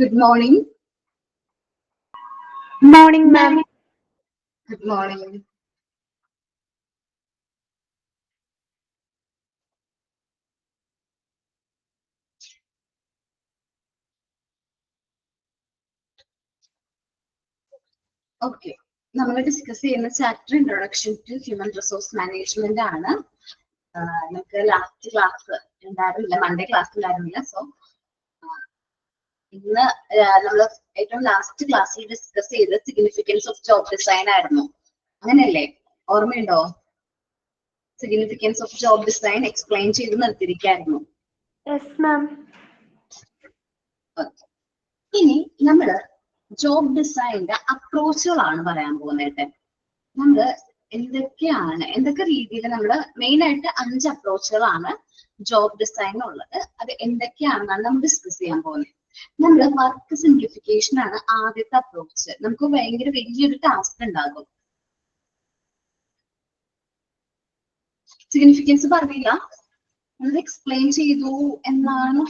Good morning. Morning, ma'am. Good morning. Okay. നമ്മൾ discuss ചെയ്യുന്ന chapter introduction to human resource management ആണ്. നമുക്ക് last class ഉണ്ടായിരുന്നില്ല, Monday class ഉണ്ടായിരുന്നില്ല. സോ ഇന്ന് നമ്മൾ ഏറ്റവും ലാസ്റ്റ് ക്ലാസ്സിൽ ഡിസ്കസ് ചെയ്ത സിഗ്നിഫിക്കൻസ് ഓഫ് ജോബ് ഡിസൈൻ ആയിരുന്നു. അങ്ങനെയല്ലേ? ഓർമ്മയുണ്ടോ? Significance of job design explain ചെയ്ത് നിർത്തിയിരിക്കായിരുന്നു. Yes, ma'am. ഇനി നമ്മള് ജോബ് ഡിസൈനിന്റെ അപ്രോച്ചുകളാണ് പറയാൻ പോകുന്നത്. നമ്മള് എന്തൊക്കെ രീതിയിൽ നമ്മള് മെയിൻ ആയിട്ട് 5 അപ്രോച്ചുകളാണ് ജോബ് ഡിസൈൻ ഉള്ളത്. അത് എന്തൊക്കെയാണെന്നാണ് നമ്മൾ ഡിസ്കസ് ചെയ്യാൻ പോകുന്നത്. നമ്മള് വർക്ക് സിംപ്ലിഫിക്കേഷൻ ആണ് ആദ്യത്തെ അപ്രോച്ച്. നമുക്ക് ഭയങ്കര വലിയൊരു ടാസ്ക് ഉണ്ടാകും. സിഗ്നിഫിക്കൻസ് പറഞ്ഞില്ല, നമ്മൾ എക്സ്പ്ലെയിൻ ചെയ്തു എന്നാണ്.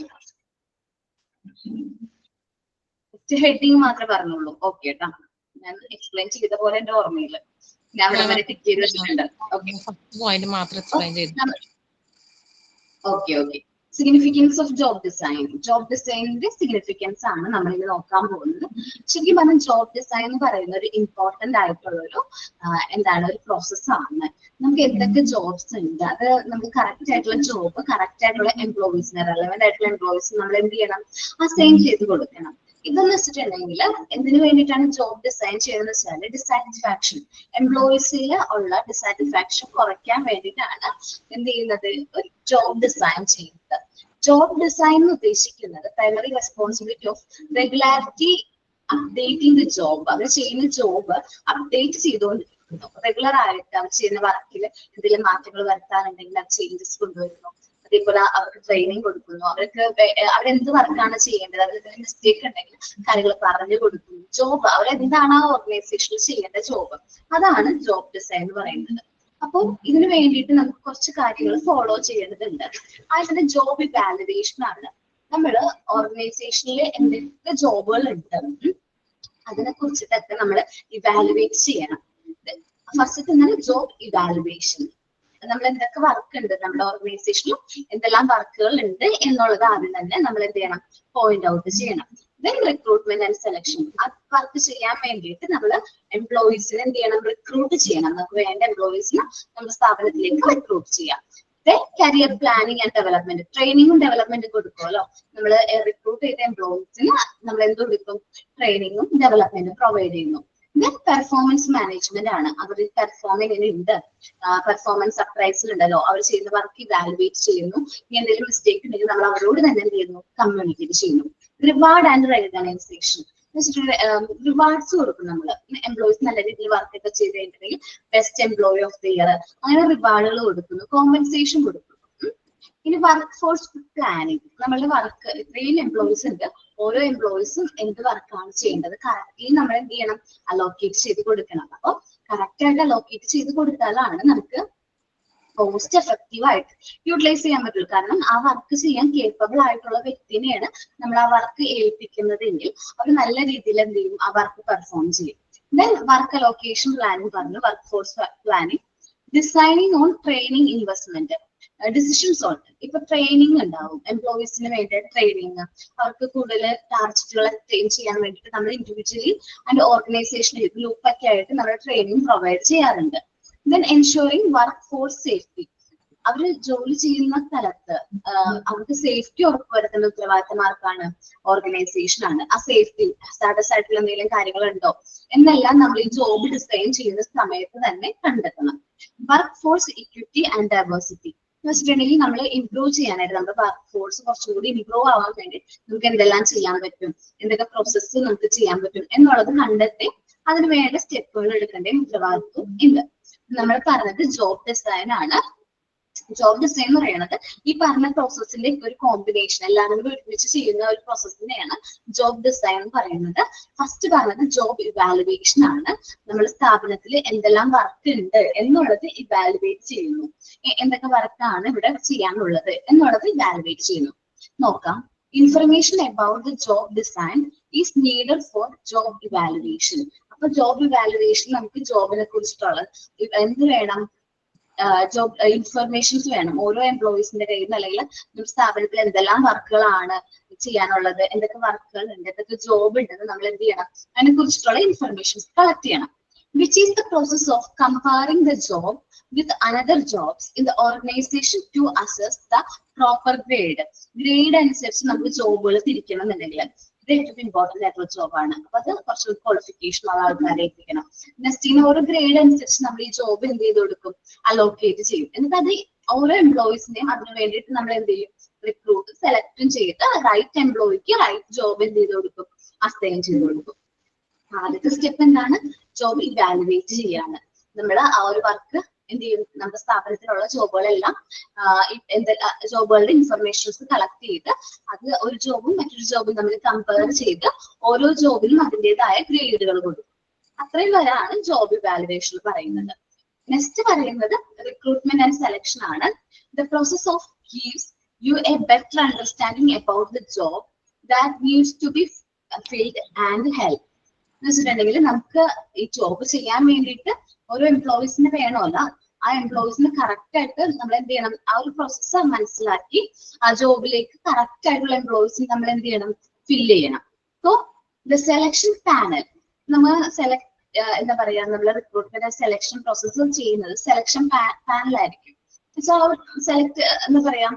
ഹെഡിങ് മാത്രമേ പറഞ്ഞുള്ളൂ. ഓക്കെ കേട്ടാ, ഞാൻ എക്സ്പ്ലെയിൻ ചെയ്ത പോലെ എന്റെ ഓർമ്മയില് ഞാൻ അവിടെ വരെ ടിക്ക് ചെയ്ത് വെച്ചിട്ടുണ്ട്. Okay. Significance of job design. Job ഡിസൈനിന്റെ സിഗ്നിഫിക്കൻസ് ആണ് നമ്മൾ ഇന്ന് നോക്കാൻ പോകുന്നത്. ശരിക്കും പറഞ്ഞാൽ ജോബ് ഡിസൈൻ എന്ന് പറയുന്ന ഒരു ഇമ്പോർട്ടന്റ് ആയിട്ടുള്ള ഒരു പ്രോസസ്സാണ്. നമുക്ക് എന്തൊക്കെ ജോബ്സ് ഉണ്ട്, അത് നമുക്ക് കറക്റ്റ് ആയിട്ടുള്ള ജോബ് കറക്റ്റ് ആയിട്ടുള്ള എംപ്ലോയീസിന്, റെലവെന്റ് ആയിട്ടുള്ള എംപ്ലോയീസിന് നമ്മൾ എന്ത് ചെയ്യണം, അസൈൻ ചെയ്ത് കൊടുക്കണം. ഇതെന്ന് വെച്ചിട്ടുണ്ടെങ്കിൽ എന്തിനു വേണ്ടിയിട്ടാണ് ജോബ് ഡിസൈൻ ചെയ്യുന്നത് വെച്ചാൽ ഡിസാറ്റിസ്ഫാക്ഷൻ, എംപ്ലോയീസിൽ ഉള്ള ഡിസാറ്റിസ്ഫാക്ഷൻ കുറയ്ക്കാൻ വേണ്ടിയിട്ടാണ് എന്ത് ചെയ്യുന്നത്, ഒരു ജോബ് ഡിസൈൻ ചെയ്യുന്നത്. ജോബ് ഡിസൈൻ എന്ന് ഉദ്ദേശിക്കുന്നത് primary responsibility of regularity updating the job. അവർ ചെയ്യുന്ന ജോബ് അപ്ഡേറ്റ് ചെയ്തുകൊണ്ടിരിക്കുന്നു. റെഗുലർ ആയിട്ട് അവർ ചെയ്യുന്ന വർക്കിൽ എന്തെങ്കിലും മാറ്റങ്ങൾ വരുത്താനുണ്ടെങ്കിൽ അത് ചേഞ്ചസ് കൊണ്ടുവരുന്നു. അതേപോലെ അവർക്ക് ട്രെയിനിങ് കൊടുക്കുന്നു. അവരെന്ത് വർക്കാണ് ചെയ്യേണ്ടത്, അതിൽ മിസ്റ്റേക്ക് ഉണ്ടെങ്കിൽ കാര്യങ്ങൾ പറഞ്ഞു കൊടുക്കുന്നു. ജോബ് അവരെന്താണ് ആ ഓർഗനൈസേഷനിൽ ചെയ്യേണ്ട ജോബ്, അതാണ് ജോബ് ഡിസൈൻ എന്ന് പറയുന്നത്. അപ്പോൾ ഇതിനു വേണ്ടിയിട്ട് നമുക്ക് കുറച്ച് കാര്യങ്ങൾ ഫോളോ ചെയ്യേണ്ടതുണ്ട്. അതിന്റെ ജോബ് ഇവാലുവേഷൻ ആണ്. നമ്മൾ ഓർഗനൈസേഷനിൽ എന്തൊക്കെ ജോബുകൾ ഉണ്ട് അതിനെ കുറിച്ചിട്ടൊക്കെ നമ്മൾ ഇവാലുവേറ്റ് ചെയ്യണം. First job evaluation. നമ്മൾ എന്തൊക്കെ വർക്ക് ഉണ്ട് നമ്മുടെ ഓർഗനൈസേഷനിൽ, എന്തെല്ലാം വർക്കുകൾ ഉണ്ട് എന്നുള്ളത് ആദ്യം തന്നെ നമ്മൾ എന്ത് ചെയ്യണം, പോയിന്റ് ഔട്ട് ചെയ്യണം. Then recruitment and selection. ആ വർക്ക് ചെയ്യാൻ വേണ്ടിയിട്ട് നമ്മൾ എംപ്ലോയീസിനെ എന്ത് ചെയ്യണം, റിക്രൂട്ട് ചെയ്യണം. നമുക്ക് വേണ്ട എംപ്ലോയീസിനെ നമ്മുടെ സ്ഥാപനത്തിലേക്ക് റിക്രൂട്ട് ചെയ്യാം. Then career planning and development. ട്രെയിനിങ്ങും ഡെവലപ്മെന്റും കൊടുക്കുമല്ലോ. നമ്മൾ റിക്രൂട്ട് ചെയ്ത എംപ്ലോയീസിന് നമ്മൾ എന്ത് കൊടുക്കും, ട്രെയിനിങ്ങും ഡെവലപ്മെന്റും പ്രൊവൈഡ് ചെയ്യുന്നു. ദെൻ പെർഫോമൻസ് മാനേജ്മെന്റ് ആണ്. അവർ പെർഫോമിംഗ് ഉണ്ട്, പെർഫോമൻസ് അപ്രൈസൽ ഉണ്ടല്ലോ, അവർ ചെയ്യുന്ന വർക്ക് ഇവാലുവേറ്റ് ചെയ്യുന്നു. ഇനി എന്തെങ്കിലും മിസ്റ്റേക്ക് ഉണ്ടെങ്കിൽ നമ്മൾ അവരോട് തന്നെ എന്ത് ചെയ്യുന്നു, കമ്മ്യൂണിക്കേറ്റ് ചെയ്യുന്നു. Reward and recognition. റിവാർഡ്സ് കൊടുക്കും. നമ്മൾ എംപ്ലോയീസ് നല്ല രീതിയിൽ വർക്ക് ഒക്കെ ചെയ്ത് കഴിഞ്ഞിട്ടുണ്ടെങ്കിൽ best employee of the year, അങ്ങനെ റിവാർഡുകൾ കൊടുക്കുന്നു, കോമ്പൻസേഷൻ കൊടുക്കുന്നു. ഇനി വർക്ക് ഫോഴ്സ് പ്ലാനിങ്. നമ്മളുടെ വർക്ക് ഇത്രയും എംപ്ലോയീസ് ഉണ്ട്, ഓരോ എംപ്ലോയീസും എന്ത് വർക്കാണ് ചെയ്യേണ്ടത് കറക്റ്റ്ലി നമ്മൾ എന്ത് ചെയ്യണം, അലോക്കേറ്റ് ചെയ്ത് കൊടുക്കണം. അപ്പോൾ കറക്റ്റ് ആയിട്ട് അലോക്കേറ്റ് ചെയ്ത് കൊടുത്താലാണ് നമുക്ക് കോസ്റ്റ് എഫക്റ്റീവ് ആയിട്ട് യൂട്ടിലൈസ് ചെയ്യാൻ പറ്റുള്ളൂ. കാരണം ആ വർക്ക് ചെയ്യാൻ കേപ്പബിൾ ആയിട്ടുള്ള വ്യക്തിനെയാണ് നമ്മൾ ആ വർക്ക് ഏൽപ്പിക്കുന്നതെങ്കിൽ അവർ നല്ല രീതിയിൽ എന്ത് ചെയ്യും, ആ വർക്ക് പെർഫോം ചെയ്യും. ദെൻ വർക്ക് അലോക്കേഷൻ പ്ലാനിങ് പറഞ്ഞു, work force planning. Designing on training investment. Decisions ഉണ്ട്. ഇപ്പൊ ട്രെയിനിങ് ഉണ്ടാവും, എംപ്ലോയീസിന് വേണ്ടി ട്രെയിനിങ്, അവർക്ക് കൂടുതൽ ടാർഗറ്റുകൾ അറ്റൈൻ ചെയ്യാൻ വേണ്ടിയിട്ട് നമ്മൾ ഇൻഡിവിജ്വലി ആൻഡ് ഓർഗനൈസേഷണൽ ഗ്രൂപ്പ് ഒക്കെ ആയിട്ട് നമ്മൾ ട്രെയിനിങ് പ്രൊവൈഡ് ചെയ്യാറുണ്ട്. Then ensuring work force safety. അവർ ജോലി ചെയ്യുന്ന സ്ഥലത്ത് അവർക്ക് സേഫ്റ്റി ഉറപ്പുവരുത്തുന്ന ഉത്തരവാദിത്തമാർക്കാണ്, ഓർഗനൈസേഷൻ ആണ്. ആ സേഫ്റ്റി സ്റ്റാറ്റസ് ആയിട്ടുള്ള എന്തെങ്കിലും കാര്യങ്ങളുണ്ടോ എന്നെല്ലാം നമ്മൾ ഈ ജോബ് ഡിസൈൻ ചെയ്യുന്ന സമയത്ത് തന്നെ കണ്ടെത്തണം. Work force equity and diversity എന്ന് വെച്ചിട്ടുണ്ടെങ്കിൽ നമ്മൾ ഇംപ്രൂവ് ചെയ്യാനായിട്ട്, നമ്മുടെ വർക്ക് ഫോഴ്സ് കുറച്ചും കൂടി ഇംപ്രൂവ് ആവാൻ വേണ്ടി നമുക്ക് എന്തെല്ലാം ചെയ്യാൻ പറ്റും, എന്തൊക്കെ പ്രോസസ്സ് നമുക്ക് ചെയ്യാൻ പറ്റും എന്നുള്ളത് കണ്ടെത്തി അതിന് വേണ്ട സ്റ്റെപ്പുകൾ എടുക്കേണ്ട ഉത്തരവാദിത്വം ഉണ്ട്. നമ്മൾ പറഞ്ഞത് ജോബ് ഡിസൈൻ ആണ്. ജോബ് ഡിസൈൻ എന്ന് പറയുന്നത് ഈ പറഞ്ഞ പ്രോസസ്സിന്റെ ഒരു കോമ്പിനേഷൻ, എല്ലാവരും കൂടി ഒരുമിച്ച് ചെയ്യുന്ന ഒരു പ്രോസസ്സിനെയാണ് ജോബ് ഡിസൈൻ എന്ന് പറയുന്നത്. ഫസ്റ്റ് പറഞ്ഞത് ജോബ് ഇവാലുവേഷൻ ആണ്. നമ്മൾ സ്ഥാപനത്തിൽ എന്തെല്ലാം വർക്ക് ഉണ്ട് എന്നുള്ളത് ഇവാലുവേറ്റ് ചെയ്യുന്നു. എന്തൊക്കെ വർക്കാണ് ഇവിടെ ചെയ്യാനുള്ളത് എന്നുള്ളത് ഇവാലുവേറ്റ് ചെയ്യുന്നു. നോക്കാം. Information about the job design is needed for job evaluation. അപ്പൊ ജോബ് ഇവാലുവേഷൻ നമുക്ക് ജോബിനെ കുറിച്ചിട്ടുള്ള എന്ത് വേണം, ജോബ് ഇൻഫർമേഷൻസ് വേണം. ഓരോ എംപ്ലോയീസിന്റെ കയ്യിൽ നിന്ന് അല്ലെങ്കിൽ നമ്മുടെ സ്ഥാപനത്തിൽ എന്തെല്ലാം വർക്കുകളാണ് ചെയ്യാനുള്ളത്, എന്തൊക്കെ വർക്കുകൾ ഉണ്ട്, എന്തൊക്കെ ജോബ് ഉണ്ടെന്ന് നമ്മൾ എന്ത് ചെയ്യണം, അതിനെ കുറിച്ചിട്ടുള്ള ഇൻഫർമേഷൻസ് കളക്ട് ചെയ്യണം. Which is the process of comparing the job with another jobs in the organization to assess the proper grade. Grade അനുസരിച്ച് നമുക്ക് ജോബുകൾ തിരിക്കണം എന്നുണ്ടെങ്കിൽ ഇത് ഏറ്റവും ഇമ്പോർട്ടന്റ് ആയിട്ടുള്ള ജോബാണ്. അപ്പൊ അത് കുറച്ച് ക്വാളിഫിക്കേഷൻ ഉള്ള ആൾക്കാരെ എത്തിക്കണം. നെക്സ്റ്റ് ഓരോ ഗ്രേഡ് അനുസരിച്ച് നമ്മൾ ഈ ജോബ് എന്ത് ചെയ്ത് കൊടുക്കും, അലോക്കേറ്റ് ചെയ്യും. എന്നിട്ട് അത് ഓരോ എംപ്ലോയീസിനെയും അതിന് വേണ്ടിയിട്ട് നമ്മൾ എന്ത് ചെയ്യും, റിക്രൂട്ട് സെലക്ടും ചെയ്തിട്ട് റൈറ്റ് എംപ്ലോയിക്ക് റൈറ്റ് ജോബ് എന്ത് ചെയ്ത് കൊടുക്കും, അസൈൻ ചെയ്ത് കൊടുക്കും. ആദ്യത്തെ സ്റ്റെപ്പ് എന്താണ്, ജോബ് ഇവാലുവേറ്റ് ചെയ്യാണ്. നമ്മൾ ആ ഒരു വർക്ക് എന്ത് ചെയ്യും, നമ്മുടെ സ്ഥാപനത്തിലുള്ള ജോബുകളെല്ലാം ജോബുകളുടെ ഇൻഫർമേഷൻസ് കളക്ട് ചെയ്ത് അത് ഒരു ജോബും മറ്റൊരു ജോബും തമ്മിൽ കമ്പയർ ചെയ്ത് ഓരോ ജോബിനും അതിൻ്റെതായ ഗ്രേഡുകൾ കൊടുക്കും. അത്രയും വരെയാണ് ജോബ് ഇവാലുവേഷൻ പറയുന്നത്. നെക്സ്റ്റ് പറയുന്നത് റിക്രൂട്ട്മെന്റ് ആൻഡ് സെലക്ഷൻ ആണ്. The process of gives you a better understanding about the job that needs to be filled and help. എന്ന് വെച്ചിട്ടുണ്ടെങ്കിൽ നമുക്ക് ഈ ജോബ് ചെയ്യാൻ വേണ്ടിയിട്ട് ഓരോ എംപ്ലോയീസിന് വേണമല്ല, ആ എംപ്ലോയീസിന് കറക്റ്റ് ആയിട്ട് നമ്മൾ എന്ത് ചെയ്യണം, ആ ഒരു പ്രോസസ്സ് മനസ്സിലാക്കി ആ ജോബിലേക്ക് കറക്റ്റ് ആയിട്ടുള്ള എംപ്ലോയീസിന് നമ്മൾ എന്ത് ചെയ്യണം, ഫില്ല് ചെയ്യണം. സോ ദ സെലക്ഷൻ പാനൽ നമ്മൾ എന്താ പറയാ, നമ്മൾ റിക്രൂട്ട്മെന്റ് സെലക്ഷൻ പ്രോസസ്സ് ചെയ്യുന്നത് സെലക്ഷൻ പാനൽ ആയിരിക്കും. സെലക്ട് എന്താ പറയാ,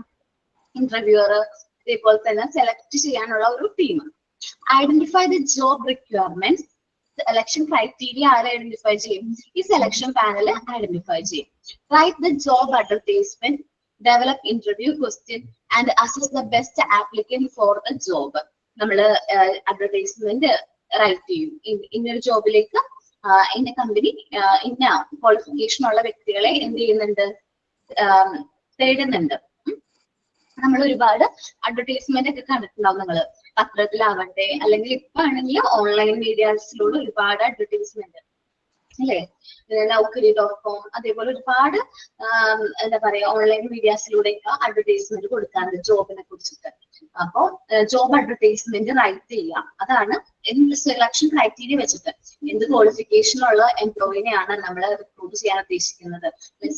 ഇന്റർവ്യൂവർ അതേപോലെ തന്നെ സെലക്ട് ചെയ്യാനുള്ള ഒരു team. Identify the job requirements. Selection criteria ആരെ ഐഡന്റിഫൈ ചെയ്യും, ഈ സെലക്ഷൻ പാനൽ ഐഡന്റിഫൈ ചെയ്യും. Write the job advertisement, develop interview question and assess the best applicant for the job. നമ്മൾ അഡ്വർടൈസ്മെന്റ് റൈറ്റ് ചെയ്യും. ഇന്നൊരു ജോബിലേക്ക് ഇന്ന കമ്പനി ഇന്ന ക്വാളിഫിക്കേഷൻ ഉള്ള വ്യക്തികളെ എന്ത് ചെയ്യുന്നുണ്ട്, തേടുന്നുണ്ട്. നമ്മൾ ഒരുപാട് അഡ്വർടൈസ്മെന്റ് ഒക്കെ കണ്ടിട്ടുണ്ടാവും, നിങ്ങൾ പത്രത്തിലാവട്ടെ അല്ലെങ്കിൽ ഇപ്പൊ ആണെങ്കിൽ ഓൺലൈൻ മീഡിയാസിലൂടെ ഒരുപാട് അഡ്വർടൈസ്മെന്റ് അല്ലേ, Naukri.com അതേപോലെ ഒരുപാട് എന്താ പറയാ ഓൺലൈൻ മീഡിയാസിലൂടെയൊക്കെ അഡ്വർടൈസ്മെന്റ് കൊടുക്കാറുണ്ട് ജോബിനെ കുറിച്ചിട്ട്. അപ്പോ ജോബ് അഡ്വർടൈസ്മെന്റ് റൈറ്റ് ചെയ്യാം. അതാണ് എന്ത് സെലക്ഷൻ ക്രൈറ്റീരിയ വെച്ചിട്ട് എന്ത് ക്വാളിഫിക്കേഷനുള്ള എംപ്ലോയിനെയാണ് നമ്മൾ റിക്രൂട്ട് ചെയ്യാൻ ഉദ്ദേശിക്കുന്നത്,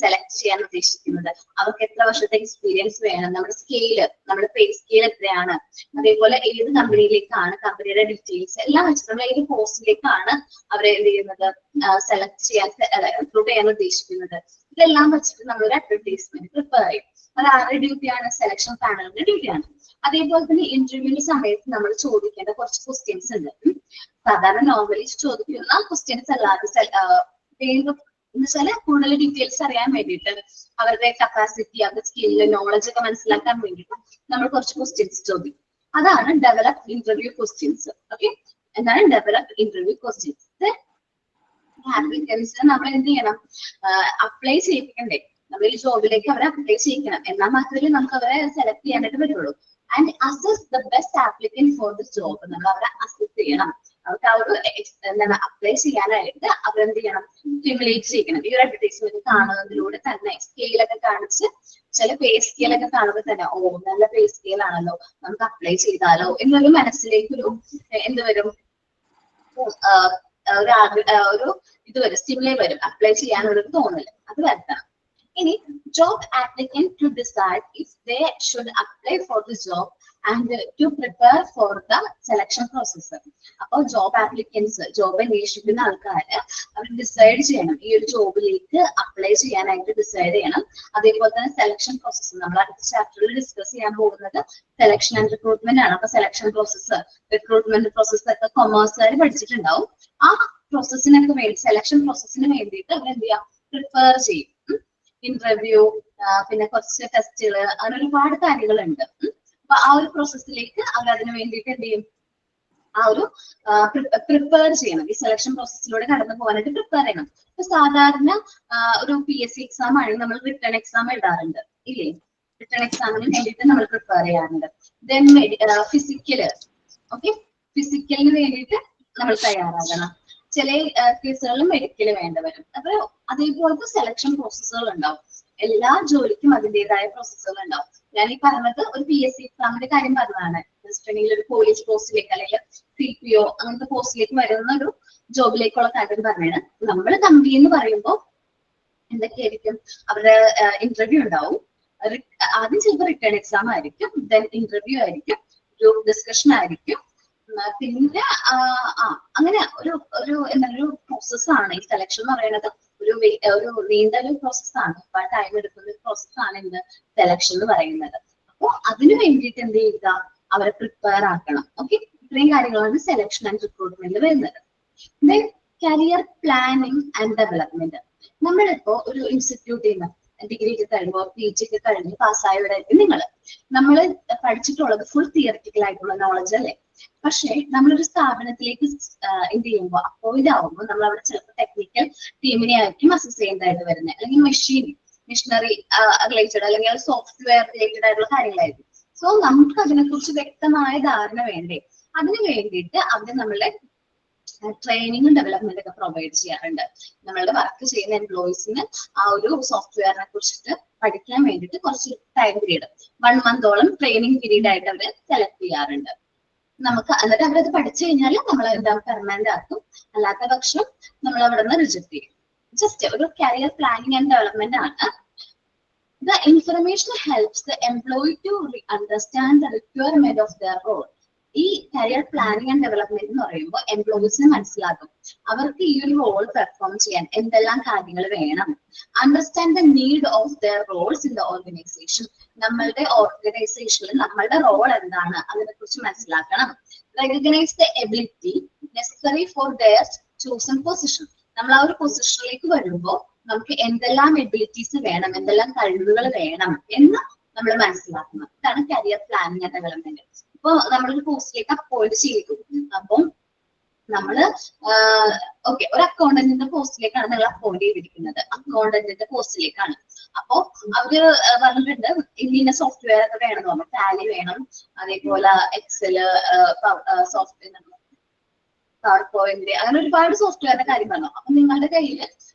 സെലക്ട് ചെയ്യാൻ ഉദ്ദേശിക്കുന്നത്, അവർക്ക് എത്ര വർഷത്തെ എക്സ്പീരിയൻസ് വേണം, നമ്മുടെ സ്കെയില്, നമ്മുടെ പേ സ്കെയിൽ എത്രയാണ്, അതേപോലെ ഏത് കമ്പനിയിലേക്കാണ്, കമ്പനിയുടെ ഡീറ്റെയിൽസ് എല്ലാം വെച്ചിട്ട് നമ്മൾ ഏത് പോസ്റ്റിലേക്കാണ് അവരെ എന്ത് ചെയ്യുന്നത്, സെലക്ട് ചെയ്യാൻ റിക്രൂട്ട് ചെയ്യാൻ ഉദ്ദേശിക്കുന്നത്. ഇതെല്ലാം വെച്ചിട്ട് നമ്മളൊരു അഡ്വർടൈസ്മെന്റ് പ്രിപ്പയർ ചെയ്യും. അത് ആരുടെ ഡ്യൂട്ടിയാണ്, സെലക്ഷൻ പാനലിന്റെ ഡ്യൂട്ടിയാണ്. അതേപോലെ തന്നെ ഇന്റർവ്യൂവിന്റെ സമയത്ത് നമ്മൾ ചോദിക്കേണ്ട കുറച്ച് ക്വസ്റ്റ്യൻസ് ഉണ്ട്. സാധാരണ നോർമലി ചോദിക്കുന്ന ക്വസ്റ്റ്യൻസ് അല്ലാതെ എന്നുവെച്ചാൽ കൂടുതൽ ഡീറ്റെയിൽസ് അറിയാൻ വേണ്ടിയിട്ട്, അവരുടെ കപ്പാസിറ്റി, അവരുടെ സ്കില്ല്, നോളജ് ഒക്കെ മനസ്സിലാക്കാൻ വേണ്ടിയിട്ട് നമ്മൾ കുറച്ച് ക്വസ്റ്റ്യൻസ് ചോദിക്കും. അതാണ് ഡെവലപ്പ് ഇന്റർവ്യൂ ക്വസ്റ്റ്യൻസ്. ഓക്കെ, എന്താണ് ഡെവലപ്പ് ഇന്റർവ്യൂ ക്വസ്റ്റ്യൻസ്? ആപ്ലിക്കൻസിന് നമ്മൾ എന്ത് ചെയ്യണം, അപ്ലൈ ചെയ്യിപ്പിക്കണ്ടേ, നമ്മൾ ഈ ജോബിലേക്ക് അവരെ അപ്ലൈ ചെയ്യിക്കണം. എന്നാൽ മാത്രമേ നമുക്ക് അവരെ സെലക്ട് ചെയ്യാനായിട്ട് പറ്റുള്ളൂ. And assess the best applicant for the job. നമ്മൾ അവരെ അസസ് ചെയ്യണം. അവർക്ക് ആ ഒരു എന്താണ് അപ്ലൈ ചെയ്യാനായിട്ട് അവരെന്ത് ചെയ്യണം, സ്റ്റിമുലേറ്റ് ചെയ്യണം. ഈ ഒരു അഡ്വർടൈസ്മെന്റ് കാണുന്നതിലൂടെ തന്നെ സ്കെയിലൊക്കെ കാണിച്ച്, ചില പേ സ്കെയിലൊക്കെ കാണുമ്പോൾ തന്നെ ഓ നല്ല പേ സ്കെയിൽ ആണല്ലോ, നമുക്ക് അപ്ലൈ ചെയ്താലോ എന്നൊരു മനസ്സിലേക്കൊരു എന്ത് വരും, ഒരു ഇത് വരും, സ്റ്റിമുലേറ്റ് വരും, അപ്ലൈ ചെയ്യാനൊരു തോന്നല്, അത് വരുത്തണം. ഇനി job applicant to decide if they should apply for the job and to prepare for the selection process. അപ്പോൾ ജോബ് ആപ്ലിക്കൻസ്, ജോബ് അന്വേഷിക്കുന്ന ആൾക്കാര് അവർ ഡിസൈഡ് ചെയ്യണം, ഈ ഒരു ജോബിലേക്ക് അപ്ലൈ ചെയ്യാനായിട്ട് ഡിസൈഡ് ചെയ്യണം. അതേപോലെ തന്നെ സെലക്ഷൻ പ്രോസസ്സ് നമ്മൾ അടുത്ത ചാപ്റ്ററിൽ ഡിസ്കസ് ചെയ്യാൻ പോകുന്നത് സെലക്ഷൻ ആൻഡ് റിക്രൂട്ട്മെന്റ് ആണ്. അപ്പൊ സെലക്ഷൻ പ്രോസസ്സ്, റിക്രൂട്ട്മെന്റ് പ്രോസസ്സ് ഒക്കെ കൊമേഴ്സുകാർ പഠിച്ചിട്ടുണ്ടാവും. ആ പ്രോസസ്സിനൊക്കെ വേണ്ടി, സെലക്ഷൻ പ്രോസസ്സിന് വേണ്ടിയിട്ട് അവർ എന്ത് ചെയ്യാം, പ്രിപ്പയർ ചെയ്യും. ഇന്റർവ്യൂ, പിന്നെ കുറച്ച് ടെസ്റ്റുകൾ, അങ്ങനെ ഒരുപാട് കാര്യങ്ങളുണ്ട്. അപ്പൊ ആ ഒരു പ്രോസസ്സിലേക്ക് അവർ അതിന് വേണ്ടിയിട്ട് എന്ത് ചെയ്യും, ആ ഒരു പ്രിപ്പയർ ചെയ്യണം. ഈ സെലക്ഷൻ പ്രോസസ്സിലൂടെ കടന്നു പോകാനായിട്ട് പ്രിപ്പയർ ചെയ്യണം. ഇപ്പൊ സാധാരണ ഒരു PSC എക്സാം ആണെങ്കിൽ നമ്മൾ റിട്ടേൺ എക്സാം എഴുതാറുണ്ട് ഇല്ലേ, റിട്ടേൺ എക്സാമിന് വേണ്ടിയിട്ട് നമ്മൾ പ്രിപ്പയർ ചെയ്യാറുണ്ട്. ദെൻ ഫിസിക്കല്, ഓക്കെ, ഫിസിക്കലിന് വേണ്ടിയിട്ട് നമ്മൾ തയ്യാറാകണം. ചില കേസുകളിൽ മെഡിക്കൽ വേണ്ട വരും. അപ്പൊ അതേപോലത്തെ സെലക്ഷൻ പ്രോസസ്സുകൾ ഉണ്ടാവും. എല്ലാ ജോലിക്കും അതിൻ്റെതായ പ്രോസസ്സുകൾ ഉണ്ടാവും. ഞാൻ ഈ പറഞ്ഞത് ഒരു PSC എക്സാമിന്റെ കാര്യം പറഞ്ഞതാണ്. ജസ്റ്റ് ഒരു പോലീസ് പോസ്റ്റിലേക്ക് അല്ലെങ്കിൽ CPO അങ്ങനത്തെ പോസ്റ്റിലേക്ക് വരുന്ന ഒരു ജോബിലേക്കുള്ള കാര്യം പറഞ്ഞാണ്. നമ്മൾ കമ്പനി എന്ന് പറയുമ്പോൾ എന്തൊക്കെയായിരിക്കും, അവരുടെ ഇന്റർവ്യൂ ഉണ്ടാവും. ആദ്യം ചിലപ്പോൾ റിട്ടേൺ എക്സാം ആയിരിക്കും, ദെൻ ഇന്റർവ്യൂ ആയിരിക്കും, ഗ്രൂപ്പ് ഡിസ്കഷൻ ആയിരിക്കും, പിന്നെ അങ്ങനെ ഒരു എന്താണ് ഒരു പ്രോസസ്സാണ് ഈ സെലക്ഷൻ എന്ന് പറയുന്നത്. ഒരു നീണ്ട ഒരു പ്രോസസ്സാണ്, ഒരുപാട് ടൈം എടുക്കുന്ന ഒരു പ്രോസസ്സാണ് ഇന്ന് സെലക്ഷൻ എന്ന് പറയുന്നത്. അപ്പോൾ അതിനു വേണ്ടിയിട്ട് എന്ത് ചെയ്യുക, അവരെ പ്രിപ്പയർ ആക്കണം. ഓക്കെ, ഇത്രയും കാര്യങ്ങളാണ് സെലക്ഷൻ ആൻഡ് റിക്രൂട്ട്മെന്റ് വരുന്നത്. Then career planning and development. നമ്മളിപ്പോ ഒരു ഇൻസ്റ്റിറ്റ്യൂട്ടിൽ നിന്ന് ഡിഗ്രി ഒക്കെ കഴിയുമ്പോൾ PG ഒക്കെ കഴിഞ്ഞ് പാസ്സായവരായിരിക്കും നമ്മൾ പഠിച്ചിട്ടുള്ളത് ഫുൾ തിയറിറ്റിക്കൽ ആയിട്ടുള്ള നോളജ് അല്ലേ. പക്ഷെ നമ്മളൊരു സ്ഥാപനത്തിലേക്ക് എന്ത് ചെയ്യുമ്പോൾ അപ്പോയിന്റ് ആവുമ്പോൾ നമ്മൾ അവിടെ ചിലപ്പോൾ ടെക്നിക്കൽ ടീമിനെ ആയിരിക്കും അസസ് ചെയ്യേണ്ടതായിട്ട് വരുന്നത്, അല്ലെങ്കിൽ മെഷീനറി റിലേറ്റഡ് അല്ലെങ്കിൽ സോഫ്റ്റ്വെയർ റിലേറ്റഡ് ആയിട്ടുള്ള കാര്യങ്ങളായിരിക്കും. സോ നമുക്ക് അതിനെക്കുറിച്ച് വ്യക്തമായ ധാരണ വേണ്ടേ? അതിന് വേണ്ടിയിട്ട് അവിടെ നമ്മളെ ട്രെയിനിങ്ങും ഡെവലപ്മെന്റ് ഒക്കെ പ്രൊവൈഡ് ചെയ്യാറുണ്ട്. നമ്മളുടെ വർക്ക് ചെയ്യുന്ന എംപ്ലോയീസിന് ആ ഒരു സോഫ്റ്റ്വെയറിനെ കുറിച്ചിട്ട് പഠിക്കാൻ വേണ്ടിയിട്ട് കുറച്ച് ടൈം പീരീഡ് 1 മന്തോളം ട്രെയിനിങ് പീരീഡ് ആയിട്ട് അവർ സെലക്ട് ചെയ്യാറുണ്ട്. നമുക്ക് എന്നിട്ട് അവരത് പഠിച്ചു കഴിഞ്ഞാൽ നമ്മൾ എന്താ പെർമനന്റ് ആക്കും, അല്ലാത്ത പക്ഷം നമ്മൾ അവിടെ നിന്ന് റിജക്ട് ചെയ്യും. ജസ്റ്റ് ഒരു കരിയർ പ്ലാനിങ് ആൻഡ് ഡെവലപ്മെന്റ് ആണ്. The information helps the employee to understand the requirement of their role. ഈ കരിയർ പ്ലാനിങ് ആൻഡ് ഡെവലപ്മെന്റ് എന്ന് പറയുമ്പോൾ എംപ്ലോയീസിന് മനസ്സിലാകും അവർക്ക് ഈ ഒരു റോൾ പെർഫോം ചെയ്യാൻ എന്തെല്ലാം കാര്യങ്ങൾ വേണം. Understand the need of their roles in the organisation. നമ്മളുടെ ഓർഗനൈസേഷനിൽ നമ്മളുടെ റോൾ എന്താണ് അതിനെ കുറിച്ച് മനസ്സിലാക്കണം. Recognise the ability necessary for their chosen position. നമ്മൾ ആ ഒരു പൊസിഷനിലേക്ക് വരുമ്പോൾ നമുക്ക് എന്തെല്ലാം എബിലിറ്റീസ് വേണം, എന്തെല്ലാം കഴിവുകൾ വേണം എന്ന് നമ്മൾ മനസ്സിലാക്കണം. ഇതാണ് കരിയർ പ്ലാനിങ് ആൻഡ് ഡെവലപ്മെന്റ്. ഇപ്പൊ നമ്മളൊരു പോസ്റ്റിലേക്ക് അപ്പോയിന്റ് ചെയ്തു, അപ്പം നമ്മള് ഓക്കെ ഒരു അക്കൗണ്ടന്റിന്റെ പോസ്റ്റിലേക്കാണ് നിങ്ങൾ അപ്പോയിന്റ് ചെയ്തിരിക്കുന്നത്, അക്കൗണ്ടന്റിന്റെ പോസ്റ്റിലേക്കാണ്. അപ്പൊ അവര് പറഞ്ഞിട്ടുണ്ട് ഇന്ന സോഫ്റ്റ്വെയർ ഒക്കെ വേണമെന്ന് പറഞ്ഞു. ടാലി വേണം, അതേപോലെ എക്സല്, സോഫ്റ്റ്വെയർ, പവർ പോയിന്റ്, അങ്ങനെ ഒരുപാട് സോഫ്റ്റ്വെയറിന്റെ കാര്യം പറഞ്ഞു. അപ്പൊ നിങ്ങളുടെ കയ്യിൽ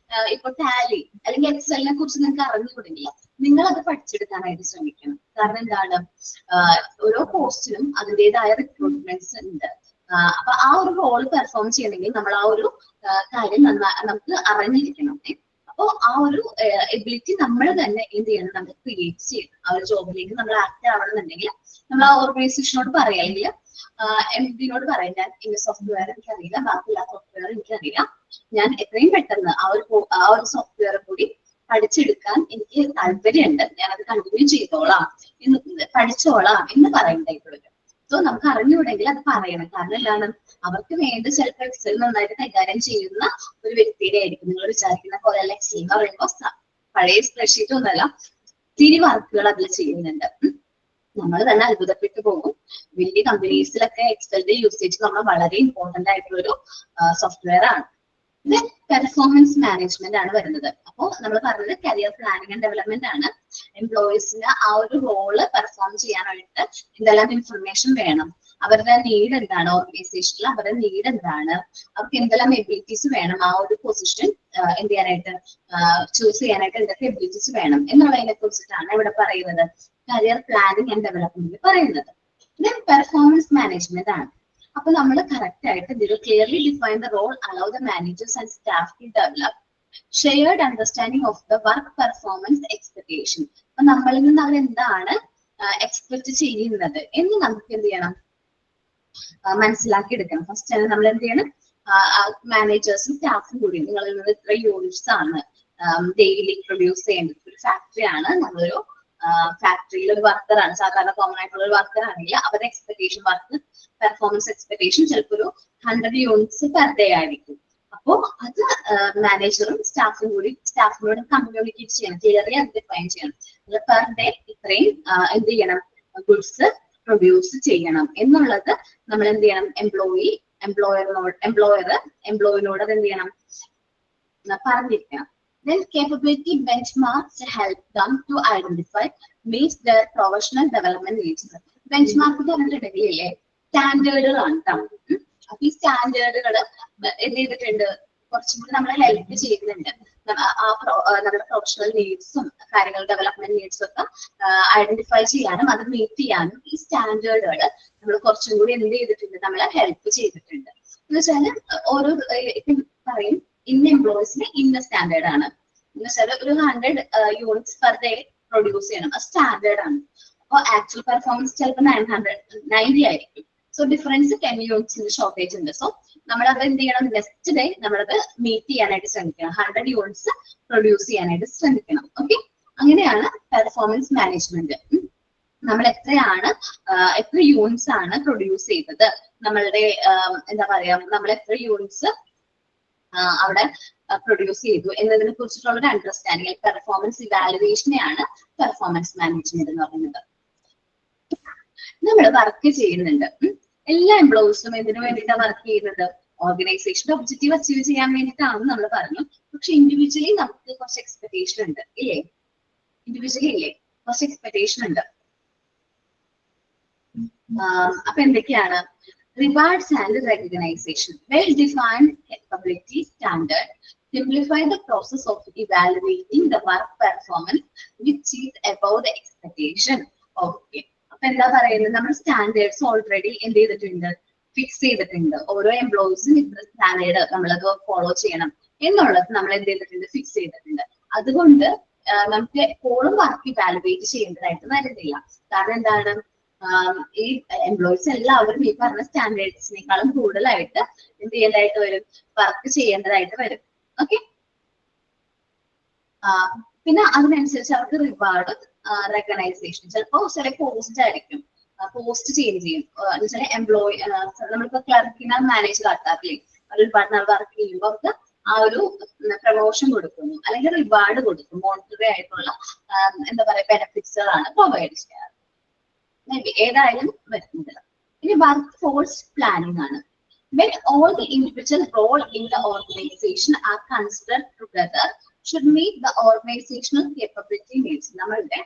ഇപ്പൊ ടാലി അല്ലെങ്കിൽ എക്സലിനെ കുറിച്ച് നിങ്ങൾക്ക് അറിഞ്ഞുകൂടില്ല, നിങ്ങൾ അത് പഠിച്ചെടുക്കാനായിട്ട് ശ്രമിക്കണം. കാരണം എന്താണ്, ഓരോ പോസ്റ്റിനും അതിൻ്റെതായ റിക്രൂട്ട്മെന്റ്സ് ഉണ്ട്. അപ്പൊ ആ ഒരു റോൾ പെർഫോം ചെയ്യണമെങ്കിൽ നമ്മൾ ആ ഒരു കാര്യം നമുക്ക് അറിഞ്ഞിരിക്കണം. അപ്പോൾ ആ ഒരു എബിലിറ്റി നമ്മൾ തന്നെ എന്ത് ചെയ്യണം, നമുക്ക് ക്രിയേറ്റ് ചെയ്യണം. ആ ഒരു ജോബിലേക്ക് നമ്മൾ ആക്ട് ആവണമെന്നുണ്ടെങ്കിൽ നമ്മൾ ആ ഓർഗനൈസേഷനോട് പറയാം, അല്ലെങ്കിൽ MD-നോട് പറയാം, ഞാൻ ഇന്ന സോഫ്റ്റ്വെയർ എനിക്കറിയില്ല, ബാക്കിയുള്ള സോഫ്റ്റ്വെയർ എനിക്കറിയാം, ഞാൻ എത്രയും പെട്ടെന്ന് ആ ഒരു സോഫ്റ്റ്വെയർ കൂടി പഠിച്ചെടുക്കാൻ എനിക്ക് താല്പര്യമുണ്ട്, ഞാൻ അത് കണ്ടിന്യൂ ചെയ്തോളാം, പഠിച്ചോളാം എന്ന് പറയണ്ടായിട്ടുള്ളത്. സോ നമുക്ക് അറിഞ്ഞുകൂടെങ്കിൽ അത് പറയണം. കാരണം എന്താണ്, അവർക്ക് വേണ്ട ചിലപ്പോൾ എക്സൽ നന്നായിട്ട് കൈകാര്യം ചെയ്യുന്ന ഒരു വ്യക്തിയുടെ ആയിരിക്കും. നിങ്ങൾ വിചാരിക്കുന്ന പോലെ അല്ല, എക്സൽ എന്ന് പറയുമ്പോൾ പഴയ സ്പ്രെഡ്ഷീറ്റ് ഒന്നല്ല, ഒത്തിരി വർക്കുകൾ അതിൽ ചെയ്യുന്നുണ്ട്. നമ്മൾ തന്നെ അത്ഭുതപ്പെട്ടു പോകും. വലിയ കമ്പനീസിലൊക്കെ എക്സലിന്റെ യൂസേജ് നമ്മൾ വളരെ ഇമ്പോർട്ടന്റ് ആയിട്ടുള്ള ഒരു സോഫ്റ്റ്വെയർ ആണ്. ദെൻ പെർഫോമൻസ് മാനേജ്മെന്റ് ആണ് വരുന്നത്. അപ്പോൾ നമ്മൾ പറഞ്ഞത് കരിയർ പ്ലാനിങ് ആൻഡ് ഡെവലപ്മെന്റ് ആണ്. എംപ്ലോയീസിന് ആ ഒരു റോള് പെർഫോം ചെയ്യാനായിട്ട് എന്തെല്ലാം ഇൻഫർമേഷൻ വേണം, അവരുടെ നീഡ് എന്താണ്, ഓർഗനൈസേഷനിൽ അവരുടെ നീഡ് എന്താണ്, അവർക്ക് എന്തെല്ലാം എബിലിറ്റീസ് വേണം, ആ ഒരു പൊസിഷൻ എന്ത് ചെയ്യാനായിട്ട് ചൂസ് ചെയ്യാനായിട്ട് എന്തൊക്കെ എബിലിറ്റീസ് വേണം എന്നുള്ളതിനെ കുറിച്ചിട്ടാണ് ഇവിടെ പറയുന്നത്, കരിയർ പ്ലാനിങ് ആൻഡ് ഡെവലപ്മെന്റ് പറയുന്നത്. ദെൻ പെർഫോമൻസ് മാനേജ്മെന്റ് ആണ്. അപ്പൊ നമ്മൾ കറക്റ്റ് ആയിട്ട് ഇതിൽ clearly define the role, allow the managers and staff to develop shared understanding of the work performance expectation. അപ്പൊ നമ്മളിൽ നിന്ന് അവരെന്താണ് എക്സ്പെക്ട് ചെയ്യുന്നത് എന്ന് നമുക്ക് എന്ത് ചെയ്യണം, മനസ്സിലാക്കി എടുക്കണം. ഫസ്റ്റ് നമ്മൾ എന്ത് ചെയ്യണം, മാനേജേഴ്സും സ്റ്റാഫും കൂടി നിങ്ങളിൽ നിന്ന് ഇത്ര യൂണിറ്റ്സ് ആണ് ഡെയിലി പ്രൊഡ്യൂസ് ചെയ്യേണ്ടത്. ഒരു ഫാക്ടറി ആണ്, നമ്മളൊരു ഫാക്ടറിയിൽ ഒരു വർക്കറാണ്, സാധാരണ കോമൺ ആയിട്ടുള്ള ഒരു വർക്കർ ആണെങ്കിൽ അവരുടെ എക്സ്പെക്ടേഷൻ, വർക്ക് പെർഫോമൻസ് എക്സ്പെക്ടേഷൻ ചിലപ്പോൾ ഒരു 100 യൂണിറ്റ്സ് പെർ ഡേ ആയിരിക്കും. അപ്പോൾ അത് മാനേജറും സ്റ്റാഫും കൂടി സ്റ്റാഫിനോട് കമ്മ്യൂണിക്കേറ്റ് ചെയ്യണം, ക്ലിയർലി അത് ഡിഫൈൻ ചെയ്യണം. പെർ ഡേ ഇത്രയും എന്ത് ചെയ്യണം, ഗുഡ്സ് പ്രൊഡ്യൂസ് ചെയ്യണം എന്നുള്ളത് നമ്മൾ എന്ത് ചെയ്യണം, എംപ്ലോയറിനോട് അത് എന്ത് ചെയ്യണം, പറഞ്ഞിരിക്കണം. Then capability benchmarks help them to identify meets their professional development needs. Benchmark പറഞ്ഞിട്ടുണ്ടെങ്കിലേ സ്റ്റാൻഡേർഡുകളാണ് കേട്ടോ. അപ്പൊ ഈ സ്റ്റാൻഡേർഡുകൾ എന്ത് ചെയ്തിട്ടുണ്ട്, കുറച്ചും കൂടി നമ്മളെ ഹെൽപ്പ് ചെയ്യുന്നുണ്ട്. നമ്മുടെ പ്രൊഫഷണൽ നീഡ്സും കാര്യങ്ങൾ ഡെവലപ്മെന്റ് നീഡ്സും ഒക്കെ ഐഡന്റിഫൈ ചെയ്യാനും അത് മീറ്റ് ചെയ്യാനും ഈ സ്റ്റാൻഡേർഡുകൾ നമ്മൾ കുറച്ചും കൂടി എന്ത് ചെയ്തിട്ടുണ്ട്, നമ്മളെ ഹെൽപ്പ് ചെയ്തിട്ടുണ്ട്. എന്ന് വെച്ചാൽ ഓരോ ഇപ്പം പറയും ഇന്ന എംപ്ലോയീസിന് ഇന്ന സ്റ്റാൻഡേർഡ് ആണ് എന്ന് വെച്ചാൽ ഒരു 100 യൂണിറ്റ്സ് പെർ ഡേ പ്രൊഡ്യൂസ് ചെയ്യണം, അത് സ്റ്റാൻഡേർഡ് ആണ്. അപ്പോൾ ആക്ച്വൽ പെർഫോമൻസ് ചിലപ്പോൾ 90 ആയിരിക്കും. സോ ഡിഫറൻസ് 10 യൂണിറ്റ്സിന്റെ ഷോർട്ടേജ് ഉണ്ട്. സോ നമ്മളത് എന്ത് ചെയ്യണം, നെക്സ്റ്റ് ഡേ നമ്മളത് മീറ്റ് ചെയ്യാനായിട്ട് ശ്രമിക്കണം, 100 യൂണിറ്റ്സ് പ്രൊഡ്യൂസ് ചെയ്യാനായിട്ട് ശ്രമിക്കണം. ഓക്കെ, അങ്ങനെയാണ് പെർഫോമൻസ് മാനേജ്മെന്റ്. നമ്മൾ എത്ര യൂണിറ്റ്സ് ആണ് പ്രൊഡ്യൂസ് ചെയ്തത്, നമ്മളുടെ എന്താ പറയാ, നമ്മൾ എത്ര യൂണിറ്റ്സ് അവിടെ പ്രൊഡ്യൂസ് ചെയ്തു എന്നതിനെ കുറിച്ചിട്ടുള്ള ഒരു അണ്ടർസ്റ്റാൻഡിങ്, പെർഫോമൻസ് ഇവാലുവേഷനെയാണ് പെർഫോമൻസ് മാനേജ്മെന്റ് എന്ന് പറയുന്നത്. നമ്മൾ വർക്ക് ചെയ്യുന്നുണ്ട്, എല്ലാ എംപ്ലോയീസും എന്തിനു വേണ്ടിയിട്ടാണ് വർക്ക് ചെയ്യുന്നത്, ഓർഗനൈസേഷന്റെ ഒബ്ജക്റ്റീവ് അച്ചീവ് ചെയ്യാൻ വേണ്ടിയിട്ടാണെന്ന് നമ്മൾ പറഞ്ഞു. പക്ഷെ ഇൻഡിവിജ്വലി നമുക്ക് കുറച്ച് എക്സ്പെക്ടേഷൻ ഉണ്ട് ഇല്ലേ, ഇൻഡിവിജ്വലി ഇല്ലേ കുറച്ച് എക്സ്പെക്ടേഷൻ ഉണ്ട്. അപ്പൊ എന്തൊക്കെയാണ്, rewards and recognition, well-defined capability standard, simplify the process of evaluating the work performance which is above the expectation. Okay, അപ്പൊ എന്താ പറയുന്നത്, നമ്മൾ സ്റ്റാൻഡേർഡ്സ് ഓൾറെഡി എന്ത് ചെയ്തിട്ടുണ്ട്, ഫിക്സ് ചെയ്തിട്ടുണ്ട്. ഓരോ എംപ്ലോയീസും ഇത്ര സ്റ്റാൻഡേർഡ് നമ്മളത് ഫോളോ ചെയ്യണം എന്നുള്ളത് നമ്മൾ എന്ത് ചെയ്തിട്ടുണ്ട്, ഫിക്സ് ചെയ്തിട്ടുണ്ട്. അതുകൊണ്ട് നമുക്ക് എപ്പോഴും വർക്ക് ഇവാലുവേറ്റ് ചെയ്യേണ്ടതായിട്ട് വരുന്നില്ല. കാരണം എന്താണ്, ഈ എംപ്ലോയീസ് എല്ലാവരും ഈ പറഞ്ഞ സ്റ്റാൻഡേർഡ്സിനേക്കാളും കൂടുതലായിട്ട് എന്ത് ചെയ്യേണ്ടതായിട്ട് വരും, വർക്ക് ചെയ്യേണ്ടതായിട്ട് വരും. ഓക്കെ, പിന്നെ അതിനനുസരിച്ച് അവർക്ക് റിവാർഡ് റെക്കഗ്നൈസേഷൻ, ചിലപ്പോൾ ചില പോസ്റ്റ് ആയിരിക്കും, പോസ്റ്റ് ചേഞ്ച് ചെയ്യും. എന്നുവെച്ചാൽ എംപ്ലോയി നമ്മളിപ്പോ ക്ലർക്കിനെ മാനേജർ ആക്കാറില്ലേ, ഒരുപാട് നാൾ വർക്ക് ചെയ്യുമ്പോൾ അവർക്ക് ആ ഒരു പ്രൊമോഷൻ കൊടുക്കുന്നു അല്ലെങ്കിൽ റിവാർഡ് കൊടുക്കും, മോണിറ്ററി ആയിട്ടുള്ള എന്താ പറയാ ബെനിഫിറ്റ്സുകളാണ് പ്രൊവൈഡ് ചെയ്യാറ്. ഏതായാലും വരുന്നത്. ഇനി വർക്ക് ഫോഴ്സ് പ്ലാനിങ് ആണ്. When all the individual role in the organization are considered together should meet the organizational capability needs. നമ്മളുടെ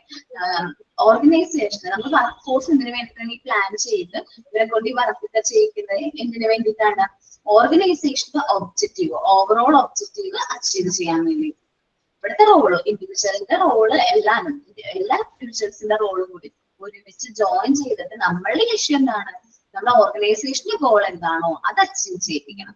ഓർഗനൈസേഷൻ, നമ്മൾ വർക്ക് ഫോഴ്സ് എന്തിനു വേണ്ടിയിട്ടാണ് ഈ പ്ലാൻ ചെയ്ത് ഇവരെ കൊണ്ട് ഈ വർക്കൊക്കെ ചെയ്യിക്കുന്നത്, എന്തിനു വേണ്ടിയിട്ടാണ്, ഓർഗനൈസേഷന്റെ ഒബ്ജക്റ്റീവ്, ഓവറോൾ ഒബ്ജക്റ്റീവ് അച്ചീവ് ചെയ്യാൻ വേണ്ടി. ഇവിടുത്തെ റോള്, ഇൻഡിവിജ്വലിന്റെ റോള് എല്ലാ ഇൻഡിവിജ്വൽസിന്റെ റോളും കൂടി ഒരുമിച്ച് ജോയിൻ ചെയ്തിട്ട് നമ്മളുടെ ലക്ഷ്യം എന്താണ്, നമ്മുടെ ഓർഗനൈസേഷന്റെ ഗോൾ എന്താണോ അത് അച്ചീവ് ചെയ്യിപ്പിക്കണം.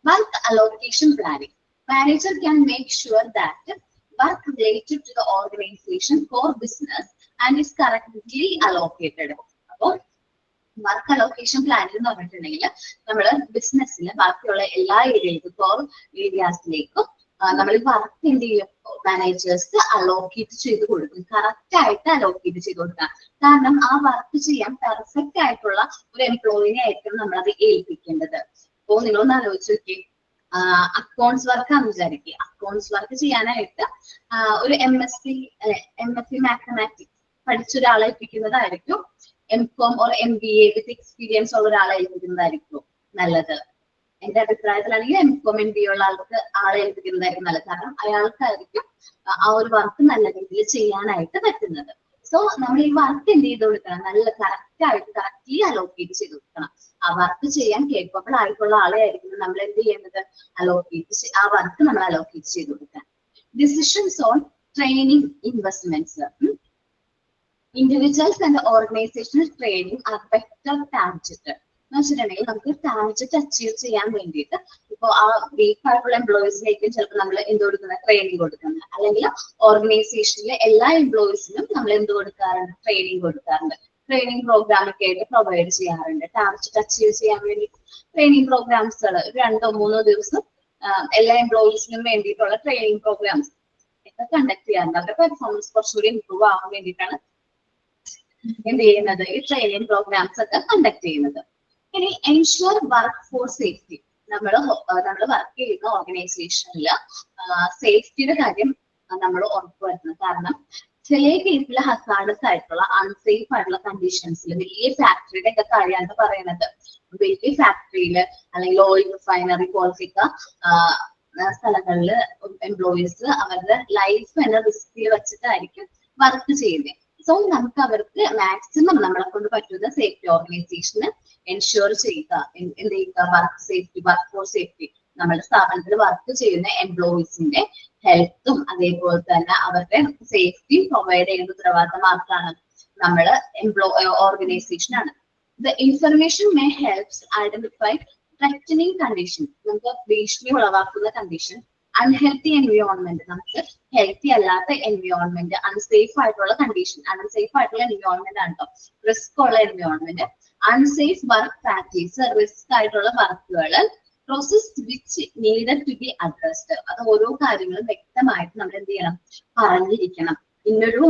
Work allocation planning, manager can make sure that work related to the organisation core business and is correctly allocated. അപ്പോൾ വർക്ക് അലോക്കേഷൻ പ്ലാനിങ് എന്ന് പറഞ്ഞിട്ടുണ്ടെങ്കിൽ നമ്മള് ബിസിനസ്സിൽ ബാക്കിയുള്ള എല്ലാ ഏരിയയിലേക്കും, കോർ ഏരിയാസിലേക്കും നമ്മൾ വർക്ക് എന്ത് ചെയ്യും, മാനേജേഴ്സ് അലോക്കേറ്റ് ചെയ്ത് കൊടുക്കും, കറക്റ്റ് ആയിട്ട് അലോക്കേറ്റ് ചെയ്ത് കൊടുക്കാം. കാരണം ആ വർക്ക് ചെയ്യാൻ പെർഫെക്റ്റ് ആയിട്ടുള്ള ഒരു എംപ്ലോയിനെ ആയിരിക്കും നമ്മൾ അത് ഏൽപ്പിക്കേണ്ടത്. അപ്പോൾ നിങ്ങളൊന്ന് ആലോചിച്ച് നോക്കി, അക്കൗണ്ട്സ് വർക്കാന്ന് വിചാരിക്കുക, അക്കൗണ്ട്സ് വർക്ക് ചെയ്യാനായിട്ട് ഒരു MSc മാത്തമാറ്റിക്സ് പഠിച്ച ഒരാളെ ഏൽപ്പിക്കുന്നതായിരിക്കും MCOM or MBA with experience ഉള്ള ഒരാളെ ഏൽപ്പിക്കുന്നതായിരിക്കും നല്ലത്. എന്റെ അഭിപ്രായത്തിലാണെങ്കിൽ MCOM MBA ഉള്ള ആളെ ഏൽപ്പിക്കുന്നതായിരിക്കും നല്ലത്. കാരണം അയാൾക്കായിരിക്കും ആ ഒരു വർക്ക് നല്ല രീതിയിൽ ചെയ്യാനായിട്ട് പറ്റുന്നത്. സോ നമ്മൾ ഈ വർക്ക് എന്ത് ചെയ്ത് കൊടുക്കണം, നല്ല കറക്റ്റ്ലി അലോക്കേറ്റ് ചെയ്ത് കൊടുക്കണം. ആ വർക്ക് ചെയ്യാൻ കേപ്പബിൾ ആയിട്ടുള്ള ആളെ ആയിരിക്കും നമ്മൾ എന്ത് ചെയ്യേണ്ടത്, ആ വർക്ക് നമ്മൾ അലോക്കേറ്റ് ചെയ്ത് കൊടുക്കാൻ. Decisions on training investments, individuals and organisational training R better targeted. എന്ന് വെച്ചിട്ടുണ്ടെങ്കിൽ നമുക്ക് ടാർഗറ്റ് അച്ചീവ് ചെയ്യാൻ വേണ്ടിയിട്ട് ഇപ്പോൾ ആ വീക്ക് ആയിട്ടുള്ള എംപ്ലോയീസിലേക്കും ചിലപ്പോൾ നമ്മൾ എന്ത് കൊടുക്കുന്നത്, ട്രെയിനിങ് കൊടുക്കുന്നത്. അല്ലെങ്കിൽ ഓർഗനൈസേഷനിലെ എല്ലാ എംപ്ലോയീസിനും നമ്മൾ എന്ത് കൊടുക്കാറുണ്ട്, ട്രെയിനിങ് കൊടുക്കാറുണ്ട്. ട്രെയിനിങ് പ്രോഗ്രാം ഒക്കെ ആയിട്ട് പ്രൊവൈഡ് ചെയ്യാറുണ്ട്. ടാർഗറ്റ് അച്ചീവ് ചെയ്യാൻ വേണ്ടി ട്രെയിനിങ് പ്രോഗ്രാംസുകൾ 2-3 ദിവസം എല്ലാ എംപ്ലോയീസിനും വേണ്ടിയിട്ടുള്ള ട്രെയിനിങ് പ്രോഗ്രാംസ് ഒക്കെ കണ്ടക്ട് ചെയ്യാറുണ്ട്. അവരുടെ പെർഫോമൻസ് കുറച്ചുകൂടി ഇംപ്രൂവ് ആവാൻ വേണ്ടിയിട്ടാണ് എന്ത് ചെയ്യുന്നത്, ഈ ട്രെയിനിങ് പ്രോഗ്രാംസ് ഒക്കെ കണ്ടക്ട് ചെയ്യുന്നത്. ഇനി എൻഷുർ വർക്ക് ഫോർ സേഫ്റ്റി, നമ്മൾ വർക്ക് ചെയ്യുന്ന ഓർഗനൈസേഷനിൽ സേഫ്റ്റിയുടെ കാര്യം നമ്മൾ ഉറപ്പുവരുത്തണം. കാരണം ചില കേസിൽ ഹസാർഡസ് ആയിട്ടുള്ള അൺസേഫ് ആയിട്ടുള്ള കണ്ടീഷൻസിൽ വലിയ ഫാക്ടറിയുടെ ഒക്കെ കാര്യമാണ് പറയുന്നത്. വലിയ ഫാക്ടറിയിൽ അല്ലെങ്കിൽ ഓയിൽ റിഫൈനറി പോലത്തെ സ്ഥലങ്ങളിൽ എംപ്ലോയീസ് അവരുടെ ലൈഫ് തന്നെ റിസ്കിൽ വെച്ചിട്ടായിരിക്കും വർക്ക് ചെയ്യുന്നത്. സോ നമുക്ക് അവർക്ക് മാക്സിമം നമ്മളെ കൊണ്ട് പറ്റുന്ന സേഫ്റ്റി ഓർഗനൈസേഷന് എൻഷുർ ചെയ്യുക, എന്ത് ചെയ്യുക, വർക്ക് ഫോർ സേഫ്റ്റി നമ്മുടെ സ്ഥാപനത്തിൽ വർക്ക് ചെയ്യുന്ന എംപ്ലോയീസിന്റെ ഹെൽത്തും അതേപോലെ തന്നെ അവരുടെ സേഫ്റ്റിയും പ്രൊവൈഡ് ചെയ്യുന്ന ഉത്തരവാദിത്തം ആർക്കാണ്? നമ്മള് ഓർഗനൈസേഷൻ ആണ്. The information may help identify threatening condition, നമുക്ക് ഭീഷണി ഉളവാക്കുന്ന കണ്ടീഷൻ, അൺഹെൽത്തി എൻവയോൺമെന്റ്, നമുക്ക് ഹെൽത്തി അല്ലാത്ത എൻവയോൺമെന്റ്, അൺസേഫ് ആയിട്ടുള്ള കണ്ടീഷൻ, അൺസേഫ് ആയിട്ടുള്ള എൻവയോൺമെന്റ് ആണ് കേട്ടോ, റിസ്ക് ഉള്ള environment, unsafe work practice, risk ആയിട്ടുള്ള വർക്കുകൾ, process which needed to be addressed. അത് ഓരോ കാര്യങ്ങളും വ്യക്തമായിട്ട് നമ്മൾ എന്ത് ചെയ്യണം? പറഞ്ഞിരിക്കണം. ഇന്നൊരു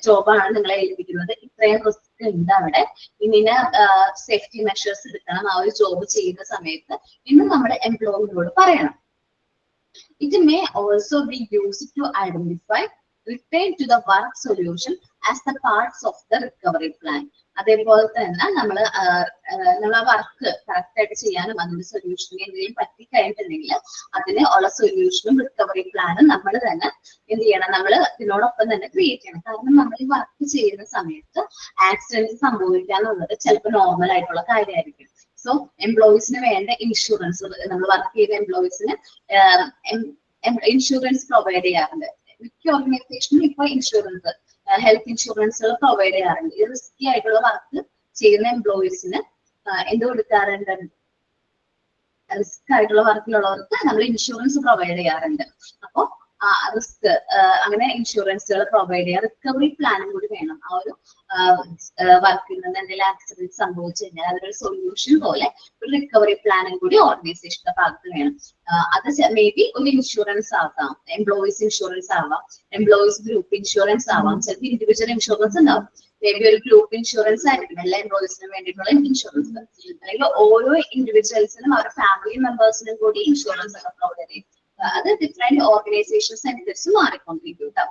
ജോബാണ് നിങ്ങളെ ഏൽപ്പിക്കുന്നത്, ഇത്രയും റിസ്ക് ഉണ്ട് അവിടെ, ഇന്ന സേഫ്റ്റി മെഷേഴ്സ് എടുക്കണം ആ ഒരു ജോബ് ചെയ്യുന്ന സമയത്ത് എന്ന് നമ്മുടെ എംപ്ലോയിയോട് പറയണം. It may also be used to identify return to the work solution as the parts of the recovery plan. അതേപോലെ തന്നെ നമ്മൾ ആ വർക്ക് കറക്റ്റ് ആയിട്ട് ചെയ്യാനും അതിന്റെ സൊല്യൂഷന് എന്തെങ്കിലും പറ്റിക്കഴിഞ്ഞിട്ടുണ്ടെങ്കിൽ അതിന് ഉള്ള സൊല്യൂഷനും റിക്കവറി പ്ലാനും നമ്മൾ തന്നെ എന്ത് ചെയ്യണം? നമ്മൾ ഇതിനോടൊപ്പം തന്നെ ക്രിയേറ്റ് ചെയ്യണം. കാരണം നമ്മൾ ഈ വർക്ക് ചെയ്യുന്ന സമയത്ത് ആക്സിഡന്റ് സംഭവിക്കാന്നുള്ളത് ചിലപ്പോൾ നോർമൽ ആയിട്ടുള്ള കാര്യമായിരിക്കും. സോ എംപ്ലോയീസിന് വേണ്ട ഇൻഷുറൻസ്, നമ്മൾ വർക്ക് ചെയ്ത എംപ്ലോയീസിന് ഇൻഷുറൻസ് പ്രൊവൈഡ് ചെയ്യാറുണ്ട്. മിക്ക ഓർഗനൈസേഷനും ഇപ്പൊ ഇൻഷുറൻസ്, ഹെൽത്ത് ഇൻഷുറൻസുകൾ പ്രൊവൈഡ് ചെയ്യാറുണ്ട്. ഈ റിസ്കി ആയിട്ടുള്ള വർക്ക് ചെയ്യുന്ന എംപ്ലോയീസിന് എന്ത് കൊടുക്കാറുണ്ട്? റിസ്ക് ആയിട്ടുള്ള വർക്കിലുള്ളവർക്ക് നമ്മൾ ഇൻഷുറൻസ് പ്രൊവൈഡ് ചെയ്യാറുണ്ട്. അപ്പോൾ റിസ്ക് അങ്ങനെ ഇൻഷുറൻസുകൾ പ്രൊവൈഡ് ചെയ്യാം. റിക്കവറി പ്ലാനും കൂടി വേണം. ആ ഒരു വർക്കിൽ നിന്ന് എന്തെങ്കിലും ആക്സിഡന്റ് സംഭവിച്ചു കഴിഞ്ഞാൽ അതിനൊരു സൊല്യൂഷൻ പോലെ ഒരു റിക്കവറി പ്ലാനും കൂടി ഓർഗനൈസേഷന്റെ ഭാഗത്ത് വേണം. അത് മേ ബി ഒരു ഇൻഷുറൻസ് ആവാം, എംപ്ലോയീസ് ഇൻഷുറൻസ് ആവാം, എംപ്ലോയീസ് ഗ്രൂപ്പ് ഇൻഷുറൻസ് ആവാം, ചിലപ്പോൾ ഇൻഡിവിജ്വൽ ഇൻഷുറൻസ് ഉണ്ടാവും, മേ ബി ഒരു ഗ്രൂപ്പ് ഇൻഷുറൻസ് ആയിരിക്കും എല്ലാ എംപ്ലോയീസിനും വേണ്ടിയിട്ടുള്ള ഇൻഷുറൻസ്, അല്ലെങ്കിൽ ഓരോ ഇൻഡിവിജ്വൽസിനും അവരുടെ ഫാമിലി മെമ്പേഴ്സിനും കൂടി ഇൻഷുറൻസ് ഒക്കെ പ്രൊവൈഡ് ചെയ്യും. അത് ഡിഫറെന്റ് ഓർഗനൈസേഷൻസ് അനുസരിച്ച് മാറിക്കൊണ്ടിരിക്കും കേട്ടോ.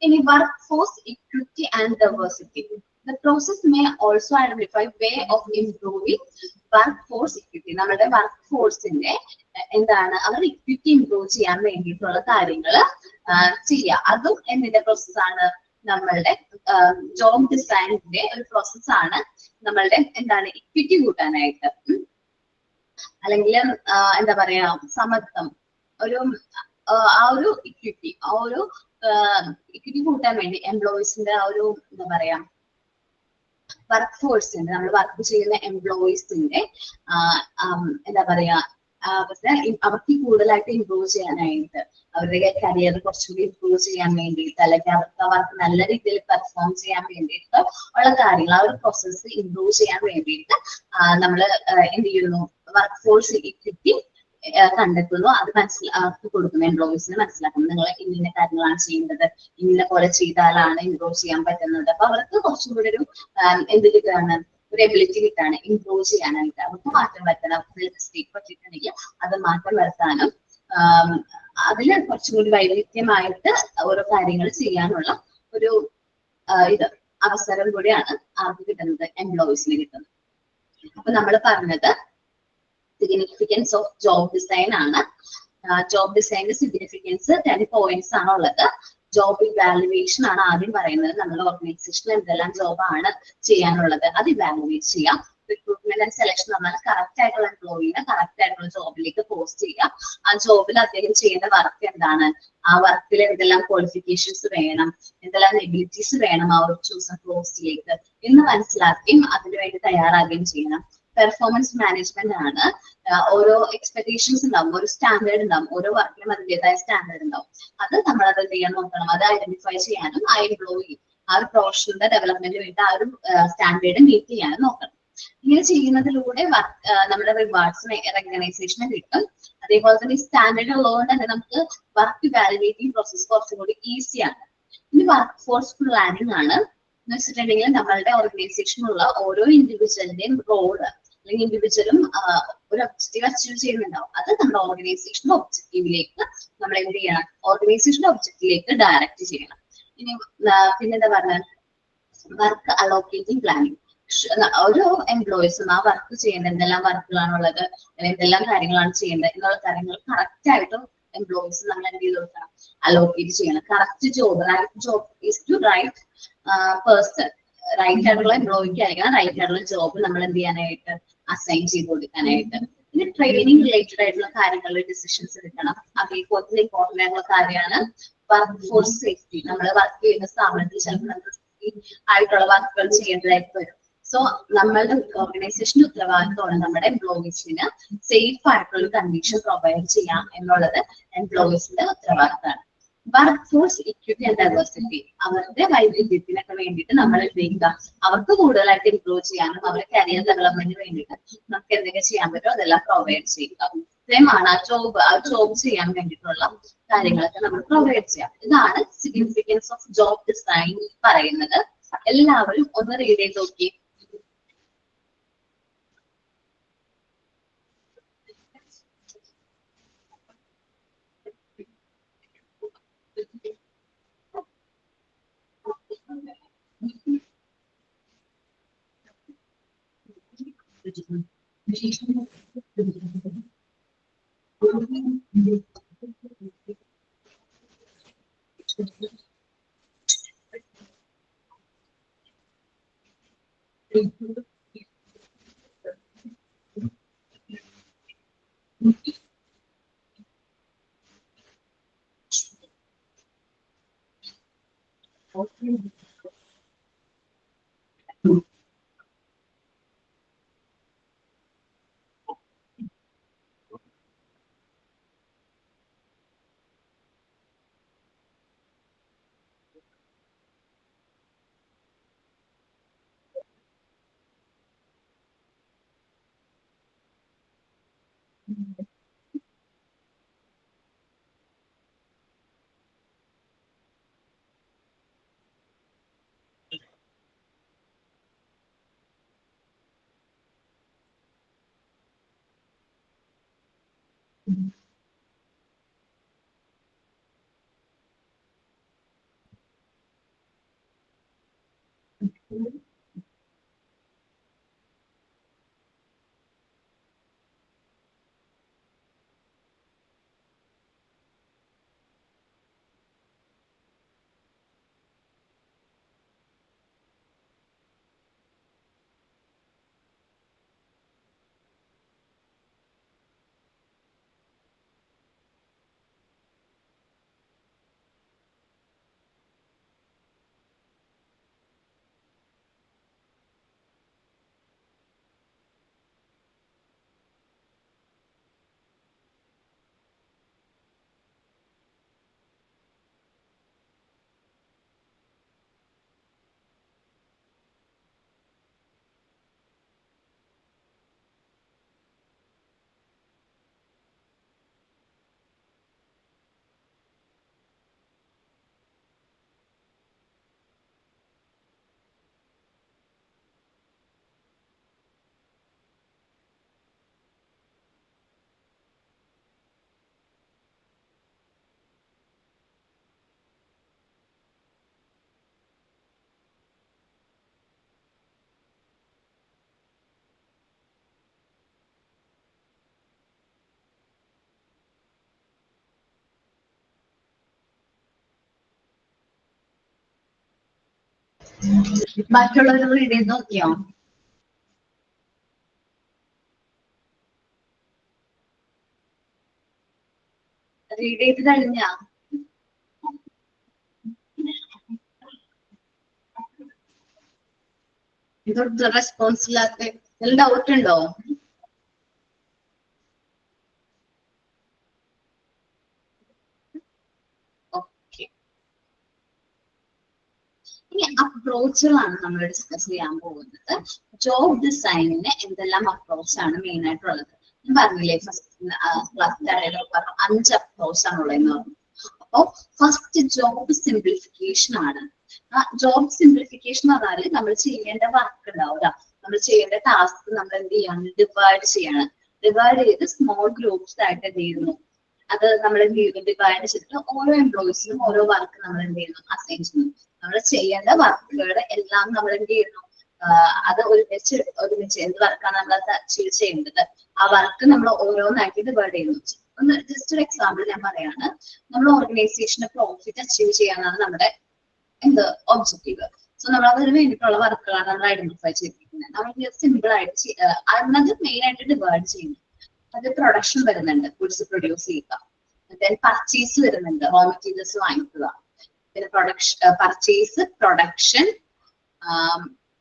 ഇനി work force equity and diversity. The process may also identify way of improving workforce equity. നമ്മുടെ വർക്ക് ഫോഴ്സിന്റെ എന്താണ് അവരുടെ ഇക്വിറ്റി ഇംപ്രൂവ് ചെയ്യാൻ വേണ്ടിയിട്ടുള്ള കാര്യങ്ങൾ ചെയ്യുക. അതും എന്തിന്റെ പ്രോസസ്സാണ്? നമ്മളുടെ ജോബ് ഡിസൈനിന്റെ ഒരു പ്രോസസ്സാണ്. നമ്മളുടെ എന്താണ് ഇക്വിറ്റി കൂട്ടാനായിട്ട്, അല്ലെങ്കിൽ എന്താ പറയാ സമത്വം, ഒരു ആ ഒരു ഇക്വിറ്റി, ആ ഒരു ഇക്വിറ്റി കൂട്ടാൻ വേണ്ടി എംപ്ലോയീസിന്റെ ആ ഒരു എന്താ പറയാ വർക്ക് ഫോഴ്സിന്റെ, നമ്മൾ വർക്ക് ചെയ്യുന്ന എംപ്ലോയീസിന്റെ എന്താ പറയാ അവർക്ക് കൂടുതലായിട്ട് ഇംപ്രൂവ് ചെയ്യാനായിട്ട്, അവരുടെ കരിയർ കുറച്ചുകൂടി ഇംപ്രൂവ് ചെയ്യാൻ വേണ്ടിയിട്ട്, അല്ലെങ്കിൽ അവർക്ക് വർക്ക് നല്ല രീതിയിൽ പെർഫോം ചെയ്യാൻ വേണ്ടിയിട്ട് ഉള്ള കാര്യങ്ങൾ, ആ ഒരു പ്രോസസ്സ് ഇംപ്രൂവ് ചെയ്യാൻ വേണ്ടിയിട്ട് നമ്മൾ എന്ത് ചെയ്യുന്നു? വർക്ക് ഫോഴ്സ് ഇക്വിറ്റി കണ്ടെത്തുന്നു. അത് മനസ്സിലാക്കി കൊടുക്കുന്നു, എംപ്ലോയീസിന് മനസ്സിലാക്കുന്നു നിങ്ങൾ ഇന്ന കാര്യങ്ങളാണ് ചെയ്യേണ്ടത്, ഇന്ന പോലെ ചെയ്താലാണ് ഇംപ്രൂവ് ചെയ്യാൻ പറ്റുന്നത്. അപ്പൊ അവർക്ക് കുറച്ചും കൂടി ഒരു എന്ത് കിട്ടാണ്? ഒരു എബിലിറ്റി കിട്ടാണ് ഇംപ്രൂവ് ചെയ്യാനായിട്ട്. അവർക്ക് മാറ്റം വരുത്താൻ, അവർക്ക് മിസ്റ്റേക്ക് പറ്റിയിട്ടുണ്ടെങ്കിൽ അത് മാറ്റം വരുത്താനും അതിൽ കുറച്ചും കൂടി വൈവിധ്യമായിട്ട് ഓരോ കാര്യങ്ങൾ ചെയ്യാനുള്ള ഒരു അവസരം കൂടിയാണ് ആർക്ക് കിട്ടുന്നത്? എംപ്ലോയീസിന് കിട്ടുന്നത്. അപ്പൊ നമ്മൾ പറഞ്ഞത് സിഗ്നിഫിക്കൻസ് ഓഫ് ജോബ് ഡിസൈൻ ആണ്. ജോബ് ഡിസൈനിന്റെ സിഗ്നിഫിക്കൻസ് 10 പോയിന്റ്സ് ആണ് ഉള്ളത്. ജോബ് ഇവാലുവേഷൻ ആണ് ആദ്യം പറയുന്നത്. നമ്മുടെ ഓർഗനൈസേഷനിൽ എന്തെല്ലാം ജോബാണ് ചെയ്യാനുള്ളത് അത് ഇവാലുവേറ്റ് ചെയ്യാം. റിക്രൂട്ട്മെന്റ് ആൻഡ് സെലക്ഷൻ എന്ന് പറഞ്ഞാൽ കറക്റ്റ് ആയിട്ടുള്ള എംപ്ലോയിനെ കറക്റ്റ് ആയിട്ടുള്ള ജോബിലേക്ക് പോസ്റ്റ് ചെയ്യുക. ആ ജോബിൽ അദ്ദേഹം ചെയ്യുന്ന വർക്ക് എന്താണ്, ആ വർക്കിൽ എന്തെല്ലാം ക്വാളിഫിക്കേഷൻസ് വേണം, എന്തെല്ലാം എബിലിറ്റീസ് വേണം ആ ഒരു ചൂസൺ പോസ്റ്റിലേക്ക് എന്ന് മനസ്സിലാക്കുകയും അതിനുവേണ്ടി തയ്യാറാകുകയും ചെയ്യണം. പെർഫോമൻസ് മാനേജ്മെന്റ് ആണ്. ഓരോ എക്സ്പെക്ടേഷൻസ് ഉണ്ടാവും, ഒരു സ്റ്റാൻഡേർഡ് ഉണ്ടാവും, ഓരോ വർക്കിനും അതിൻ്റെതായ സ്റ്റാൻഡേർഡ് ഉണ്ടാവും. അത് നമ്മൾ അത് ചെയ്യാൻ നോക്കണം, അത് ഐഡന്റിഫൈ ചെയ്യാനും ആ എംപ്ലോയി ആ ഒരു പ്രൊഫഷണലിന്റെ ഡെവലപ്മെന്റിന് വേണ്ടി ആ ഒരു സ്റ്റാൻഡേർഡ് മീറ്റ് ചെയ്യാനും നോക്കണം. ഇങ്ങനെ ചെയ്യുന്നതിലൂടെ നമ്മുടെ റിവാർഡ്സ് റെക്കഗ്നൈസേഷന് കിട്ടും. അതേപോലെ തന്നെ ഈ സ്റ്റാൻഡേർഡ് ഉള്ളതുകൊണ്ട് തന്നെ നമുക്ക് വർക്ക് ഇവാലുവേറ്റിംഗ് പ്രോസസ് കുറച്ചും കൂടി ഈസിയാണ്. ഇനി വർക്ക് ഫോഴ്സ് പ്ലാനിങ് ആണ്. എന്ന് വെച്ചിട്ടുണ്ടെങ്കിൽ നമ്മളുടെ ഓർഗനൈസേഷനിലുള്ള ഓരോ ഇൻഡിവിജ്വലിന്റെയും റോള്, അല്ലെങ്കിൽ ഇൻഡിവിജ്വലും ഒരു ഒബ്ജക്റ്റീവ് അച്ചീവ് ചെയ്യുന്നുണ്ടാവും. അത് നമ്മുടെ ഓർഗനൈസേഷന്റെ ഒബ്ജക്റ്റീവിലേക്ക് നമ്മൾ എന്ത് ചെയ്യണം? ഓർഗനൈസേഷന്റെ ഒബ്ജക്റ്റീവിലേക്ക് ഡയറക്റ്റ് ചെയ്യണം. ഇനി പിന്നെന്താ പറഞ്ഞ വർക്ക് അലോക്കേറ്റിംഗ് പ്ലാനിങ്. ഓരോ എംപ്ലോയീസും ആ വർക്ക് ചെയ്യേണ്ട എന്തെല്ലാം വർക്കുകളാണുള്ളത്, എന്തെല്ലാം കാര്യങ്ങളാണ് ചെയ്യേണ്ടത് എന്നുള്ള കാര്യങ്ങൾ കറക്റ്റ് ആയിട്ട് എംപ്ലോയീസ് നമ്മൾ എന്ത് ചെയ്ത് കൊടുക്കണം? അലോക്കേറ്റ് ചെയ്യണം. Correct job, right job is to right person. Right ആയിട്ടുള്ള എംപ്ലോയിക്ക് ആയിരിക്കണം റൈറ്റ് ആയിട്ടുള്ള ജോബ് നമ്മൾ എന്ത് ചെയ്യാനായിട്ട് അസൈൻ ചെയ്ത് കൊടുക്കാനായിട്ട്. ഇനി ട്രെയിനിങ് റിലേറ്റഡ് ആയിട്ടുള്ള കാര്യങ്ങളിൽ ഡിസിഷൻസ് എടുക്കണം. അതേപോലെ ഇമ്പോർട്ടന്റ് ആയിട്ടുള്ള കാര്യമാണ് വർക്ക് ഫോഴ്സ് സേഫ്റ്റി. നമ്മൾ വർക്ക് ചെയ്യുന്ന സ്ഥാപനത്തിൽ ചിലപ്പോൾ ആയിട്ടുള്ള വർക്കുകൾ ചെയ്യേണ്ടതായിട്ട് വരും. സോ നമ്മളുടെ ഓർഗനൈസേഷന്റെ ഉത്തരവാദിത്തമാണ് നമ്മുടെ എംപ്ലോയീസിന് സേഫ് ആയിട്ടുള്ള കണ്ടീഷൻ പ്രൊവൈഡ് ചെയ്യാം എന്നുള്ളത് എംപ്ലോയീസിന്റെ ഉത്തരവാദിത്തമാണ്. Work force equity and diversity, അവരുടെ വൈവിധ്യത്തിനൊക്കെ വേണ്ടിയിട്ട് നമ്മൾ ഉപയോഗിക്കുക. അവർക്ക് കൂടുതലായിട്ട് ഇംപ്രൂവ് ചെയ്യാനും അവരുടെ കരിയർ ഡെവലപ്മെന്റിന് വേണ്ടിയിട്ട് നമുക്ക് എന്തൊക്കെ ചെയ്യാൻ പറ്റുമോ അതെല്ലാം പ്രൊവൈഡ് ചെയ്യുക. ഇത്രയുമാണ് ആ ജോബ് ചെയ്യാൻ വേണ്ടിയിട്ടുള്ള കാര്യങ്ങളൊക്കെ നമ്മൾ പ്രൊവൈഡ് ചെയ്യാം. ഇതാണ് സിഗ്നിഫിക്കൻസ് ഓഫ് ജോബ് ഡിസൈൻ പറയുന്നത്. എല്ലാവരും ഒന്ന് റീഡ് ചെയ്ത് നോക്കി. ബാക്കിയുള്ളവർ റീഡ് ചെയ്ത് നോക്കിയോ? റീഡ് ചെയ്ത് കഴിഞ്ഞ ഇതൊട്ട് റെസ്പോൺസ് ഇല്ലാത്ത എന്തെങ്കിലും ഡൗട്ട് ഉണ്ടോ? ഓക്കെ, ഇനി അപ്രോച്ചുകളാണ് നമ്മൾ ഡിസ്കസ് ചെയ്യാൻ പോകുന്നത്. ജോബ് ഡിസൈനിന് എന്തെല്ലാം അപ്രോച്ചാണ് മെയിൻ ആയിട്ടുള്ളത്? ഞാൻ പറഞ്ഞില്ലേ ഫസ്റ്റ് ക്ലാസ് 5 അപ്രോച്ച് ആണുള്ളതെന്ന് പറഞ്ഞു. അപ്പൊ ഫസ്റ്റ് ജോബ് സിംപ്ലിഫിക്കേഷൻ ആണ്. ജോബ് സിംപ്ലിഫിക്കേഷൻ എന്ന് പറഞ്ഞാൽ നമ്മൾ ചെയ്യേണ്ട വർക്ക് ഉണ്ടാവില്ല, നമ്മൾ ചെയ്യേണ്ട ടാസ്ക് നമ്മൾ എന്ത് ചെയ്യാണ്, ഡിവൈഡ് ചെയ്യാണ്. ഡിവൈഡ് ചെയ്ത് സ്മോൾ ഗ്രൂപ്പ്സ് ആയിട്ട് എന്ത് ചെയ്യുന്നു, അത് നമ്മൾ ഡിവൈഡ് ചെയ്തിട്ട് ഓരോ എംപ്ലോയീസിനും ഓരോ വർക്ക് നമ്മൾ എന്ത് ചെയ്യുന്നു, അസൈൻ ചെയ്യുന്നു. നമ്മൾ ചെയ്യേണ്ട വർക്കുകളുടെ എല്ലാം നമ്മൾ എന്ത് ചെയ്യുന്നു, അത് ഒരുമിച്ച് എന്ത് വർക്കാണ് നമ്മൾ അച്ചീവ് ചെയ്യേണ്ടത്, ആ വർക്ക് നമ്മൾ ഓരോന്നായിട്ട് ഡിവൈഡ് ചെയ്യുന്നു. ഒന്ന് ജസ്റ്റ് ഒരു എക്സാമ്പിൾ ഞാൻ പറയാണ്. നമ്മൾ ഓർഗനൈസേഷന് പ്രോഫിറ്റ് അച്ചീവ് ചെയ്യാനാണ് നമ്മുടെ എന്ത് ഒബ്ജക്റ്റീവ്. സോ നമ്മൾ അതിന് വേണ്ടിയിട്ടുള്ള വർക്കുകളാണ് നമ്മൾ ഐഡന്റിഫൈ ചെയ്തിരിക്കുന്നത്. നമ്മൾ സിമ്പിൾ ആയിട്ട് അതിനകത്ത് മെയിൻ ആയിട്ട് ഡിവൈഡ് ചെയ്യുന്നു. അത് പ്രൊഡക്ഷൻ വരുന്നുണ്ട്, ഗുഡ്സ് പ്രൊഡ്യൂസ് ചെയ്യുക. ദെൻ പർച്ചേസ് വരുന്നുണ്ട്, റോ മെറ്റീരിയൽസ് വാങ്ങിക്കുക. പിന്നെ പർച്ചേസ്, പ്രൊഡക്ഷൻ,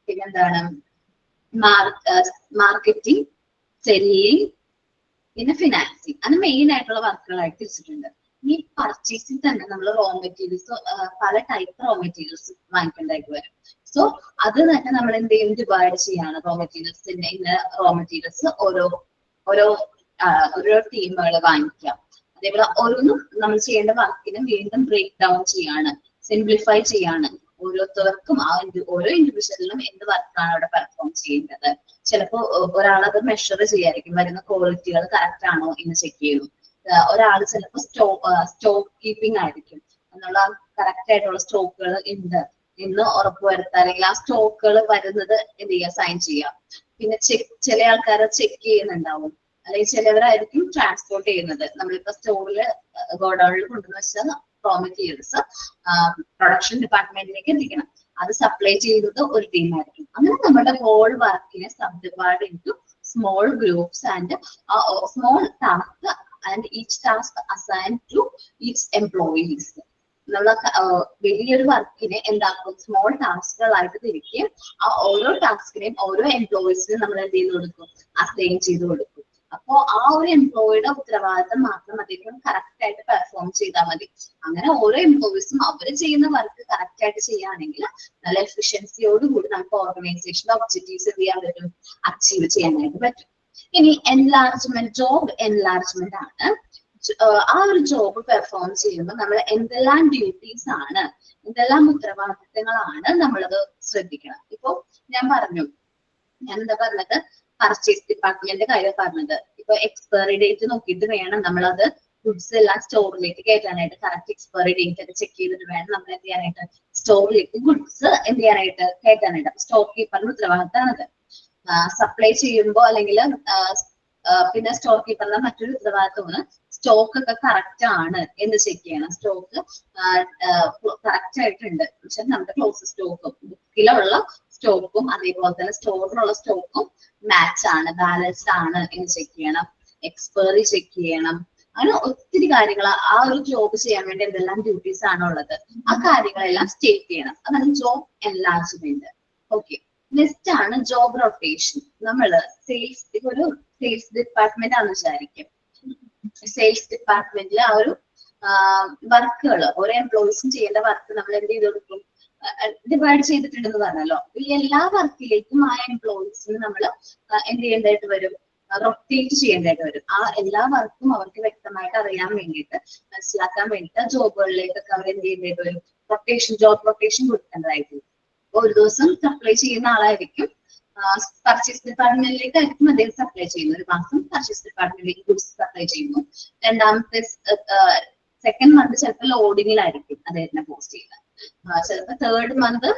പിന്നെന്താണ് മാർക്കറ്റിംഗ്, സെല്ലിംഗ്, പിന്നെ ഫിനാൻസിങ്. അത് മെയിൻ ആയിട്ടുള്ള വർക്കുകളായിട്ട് തിരിച്ചിട്ടുണ്ട്. ഈ പർച്ചേസിൽ തന്നെ നമ്മൾ റോ മെറ്റീരിയൽസ്, പല ടൈപ്പ് റോ മെറ്റീരിയൽസ് വാങ്ങിക്കേണ്ടതായിട്ട് വരും. സോ അത് തന്നെ നമ്മൾ എന്ത് ചെയ്യും, ഡിവൈഡ് ചെയ്യാണ് റോ മെറ്റീരിയൽസിന്റെ. ഇന്ന റോ മെറ്റീരിയൽസ് ഓരോ ടീമുകൾ വാങ്ങിക്കാം. അതേപോലെ ഓരോന്നും നമ്മൾ ചെയ്യേണ്ട വർക്കിനും വീണ്ടും ബ്രേക്ക് ഡൗൺ ചെയ്യാണ്, സിംപ്ലിഫൈ ചെയ്യാണ്. ഓരോരുത്തർക്കും ഓരോ ഇൻഡിവിജ്വലിനും എന്ത് വർക്കാണ് അവിടെ പെർഫോം ചെയ്യേണ്ടത്. ചിലപ്പോൾ ഒരാളത് മെഷർ ചെയ്യായിരിക്കും, വരുന്ന ക്വാളിറ്റികൾ കറക്റ്റ് ആണോ എന്ന് ചെക്ക് ചെയ്യുന്നു. ഒരാൾ ചിലപ്പോൾ സ്റ്റോക്ക് കീപ്പിംഗ് ആയിരിക്കും, എന്നുള്ള കറക്റ്റ് ആയിട്ടുള്ള സ്റ്റോക്കുകൾ ഉണ്ട് എന്ന് ഉറപ്പുവരുത്തുക, അല്ലെങ്കിൽ ആ സ്റ്റോക്കുകൾ വരുന്നത് എന്ത് ചെയ്യുക, സൈൻ ചെയ്യുക. പിന്നെ ചില ആൾക്കാർ ചെക്ക് ചെയ്യുന്നുണ്ടാവും, അല്ലെങ്കിൽ ചിലവരായിരിക്കും ട്രാൻസ്പോർട്ട് ചെയ്യുന്നത്. നമ്മളിപ്പോ സ്റ്റോറിൽ ഗോഡൌണിൽ കൊണ്ടുവന്ന് വെച്ചാൽ റോ മെറ്റീരിയൽസ് പ്രൊഡക്ഷൻ ഡിപ്പാർട്ട്മെന്റിലേക്ക് എത്തിക്കണം. അത് സപ്ലൈ ചെയ്യുന്നത് ഒരു ടീമായിരിക്കും. അങ്ങനെ നമ്മുടെ ഹോൾ വർക്കിനെ sub divide into small groups and small task and each task assign to each employees. എന്നുള്ള വലിയൊരു വർക്കിനെ എന്താക്കും, സ്മോൾ ടാസ്കുകളായിട്ട് തിരിക്കുകയും ആ ഓരോ ടാസ്കിനെയും ഓരോ എംപ്ലോയീസിനും നമ്മൾ എന്ത് ചെയ്ത് കൊടുക്കും, അസൈൻ ചെയ്ത് കൊടുക്കും. അപ്പോ ആ ഒരു എംപ്ലോയിയുടെ ഉത്തരവാദിത്തം മാത്രം അദ്ദേഹം കറക്റ്റ് ആയിട്ട് പെർഫോം ചെയ്താൽ മതി. അങ്ങനെ ഓരോ എംപ്ലോയീസും അവർ ചെയ്യുന്ന വർക്ക് കറക്റ്റ് ആയിട്ട് ചെയ്യുകയാണെങ്കിൽ നല്ല എഫിഷ്യൻസിയോടുകൂടി നമുക്ക് ഓർഗനൈസേഷന്റെ ഒബ്ജക്റ്റീവ്സ് എന്ത് ചെയ്യാൻ പറ്റും, അച്ചീവ് ചെയ്യാനായിട്ട് പറ്റും. ഇനി എൻലാർജ്മെന്റ്, ജോബ് എൻലാർജ്മെന്റ് ആണ്. ആ ഒരു ജോബ് പെർഫോം ചെയ്യുമ്പോൾ നമ്മൾ എന്തെല്ലാം ഡ്യൂട്ടീസ് ആണ്, എന്തെല്ലാം ഉത്തരവാദിത്തങ്ങളാണ് നമ്മളത് ശ്രദ്ധിക്കണം. ഇപ്പൊ ഞാൻ എന്താ പറഞ്ഞത്, പർച്ചേസ് ഡിപ്പാർട്ട്മെന്റ് കാര്യം പറഞ്ഞത്. ഇപ്പൊ എക്സ്പയറി ഡേറ്റ് നോക്കിയിട്ട് വേണം നമ്മളത് ഗുഡ്സ് എല്ലാം സ്റ്റോറിലേക്ക് കയറ്റാനായിട്ട്. കറക്റ്റ് എക്സ്പയറി ഡേറ്റ് ഒക്കെ ചെക്ക് ചെയ്തിട്ട് വേണം നമ്മൾ എന്ത് ചെയ്യാനായിട്ട്, സ്റ്റോറിലേക്ക് ഗുഡ്സ് എന്ത് ചെയ്യാനായിട്ട്, കയറ്റാനായിട്ട്. അപ്പൊ സ്റ്റോർ കീപ്പറിന്റെ ഉത്തരവാദിത്തമാണത്. സപ്ലൈ ചെയ്യുമ്പോൾ അല്ലെങ്കിൽ പിന്നെ സ്റ്റോർ കീപ്പറിന്റെ മറ്റൊരു ഉത്തരവാദിത്തമാണ് സ്റ്റോക്ക് ഒക്കെ കറക്റ്റ് ആണ് എന്ന് ചെക്ക് ചെയ്യണം. സ്റ്റോക്ക് കറക്റ്റ് ആയിട്ടുണ്ട്, പക്ഷെ നമ്മുടെ ക്ലോസ് സ്റ്റോക്കും ബുക്കിലുള്ള സ്റ്റോക്കും അതേപോലെ തന്നെ സ്റ്റോറിലുള്ള സ്റ്റോക്കും മാച്ച് ആണ്, ബാലൻസ്ഡ് ആണ് എന്ന് ചെക്ക് ചെയ്യണം. എക്സ്പയറി ചെക്ക് ചെയ്യണം. അങ്ങനെ ഒത്തിരി കാര്യങ്ങൾ ആ ഒരു ജോബ് ചെയ്യാൻ വേണ്ടി എന്തെല്ലാം ഡ്യൂട്ടീസ് ആണ് ഉള്ളത്, ആ കാര്യങ്ങളെല്ലാം സ്റ്റേറ്റ് ചെയ്യണം. അതാണ് ജോബ് എൻലാർജ്മെന്റ്. ഓക്കെ, നെക്സ്റ്റ് ആണ് ജോബ് റൊട്ടേഷൻ. നമ്മള് ഒരു സെയിൽസ് ഡിപ്പാർട്ട്മെന്റ് ആണെന്ന് വിചാരിക്കും. സെയിൽസ് ഡിപ്പാർട്ട്മെന്റിൽ ആ ഒരു വർക്കുകൾ, ഓരോ എംപ്ലോയീസും ചെയ്യേണ്ട വർക്ക് നമ്മൾ എന്ത് ചെയ്ത് കൊടുക്കും, ഡിവൈഡ് ചെയ്തിട്ടുണ്ടെന്ന് പറഞ്ഞല്ലോ. ഈ എല്ലാ വർക്കിലേക്കും ആ എംപ്ലോയീസിന് നമ്മൾ എന്ത് ചെയ്യേണ്ടതായിട്ട് വരും, റൊട്ടേറ്റ് ചെയ്യേണ്ടതായിട്ട് വരും. ആ എല്ലാ വർക്കും അവർക്ക് വ്യക്തമായിട്ട് അറിയാൻ വേണ്ടിയിട്ട്, മനസ്സിലാക്കാൻ വേണ്ടിയിട്ട് ജോബുകളിലേക്കൊക്കെ അവർ എന്ത് ചെയ്യേണ്ടതായിട്ട് വരും, ജോബ് റൊട്ടേഷൻ കൊടുക്കേണ്ടതായിട്ട് വരും. ഒരു ദിവസം സപ്ലൈ ചെയ്യുന്ന ആളായിരിക്കും പർച്ചേസ് ഡിപ്പാർട്ട്മെന്റിലേക്കായിരിക്കും അദ്ദേഹം സപ്ലൈ ചെയ്യുന്നത്. ഒരു മാസം പർച്ചേസ് ഡിപ്പാർട്ട്മെന്റിലേക്ക് ഗുഡ്സ് സപ്ലൈ ചെയ്യുന്നു. രണ്ടാമത്തെ സെക്കൻഡ് മന്ത് ചിലപ്പോൾ ലോഡിങ്ങിലായിരിക്കും അദ്ദേഹത്തിനെ പോസ്റ്റ് ചെയ്യുന്നത്. ചിലപ്പോൾ തേർഡ് മന്ത്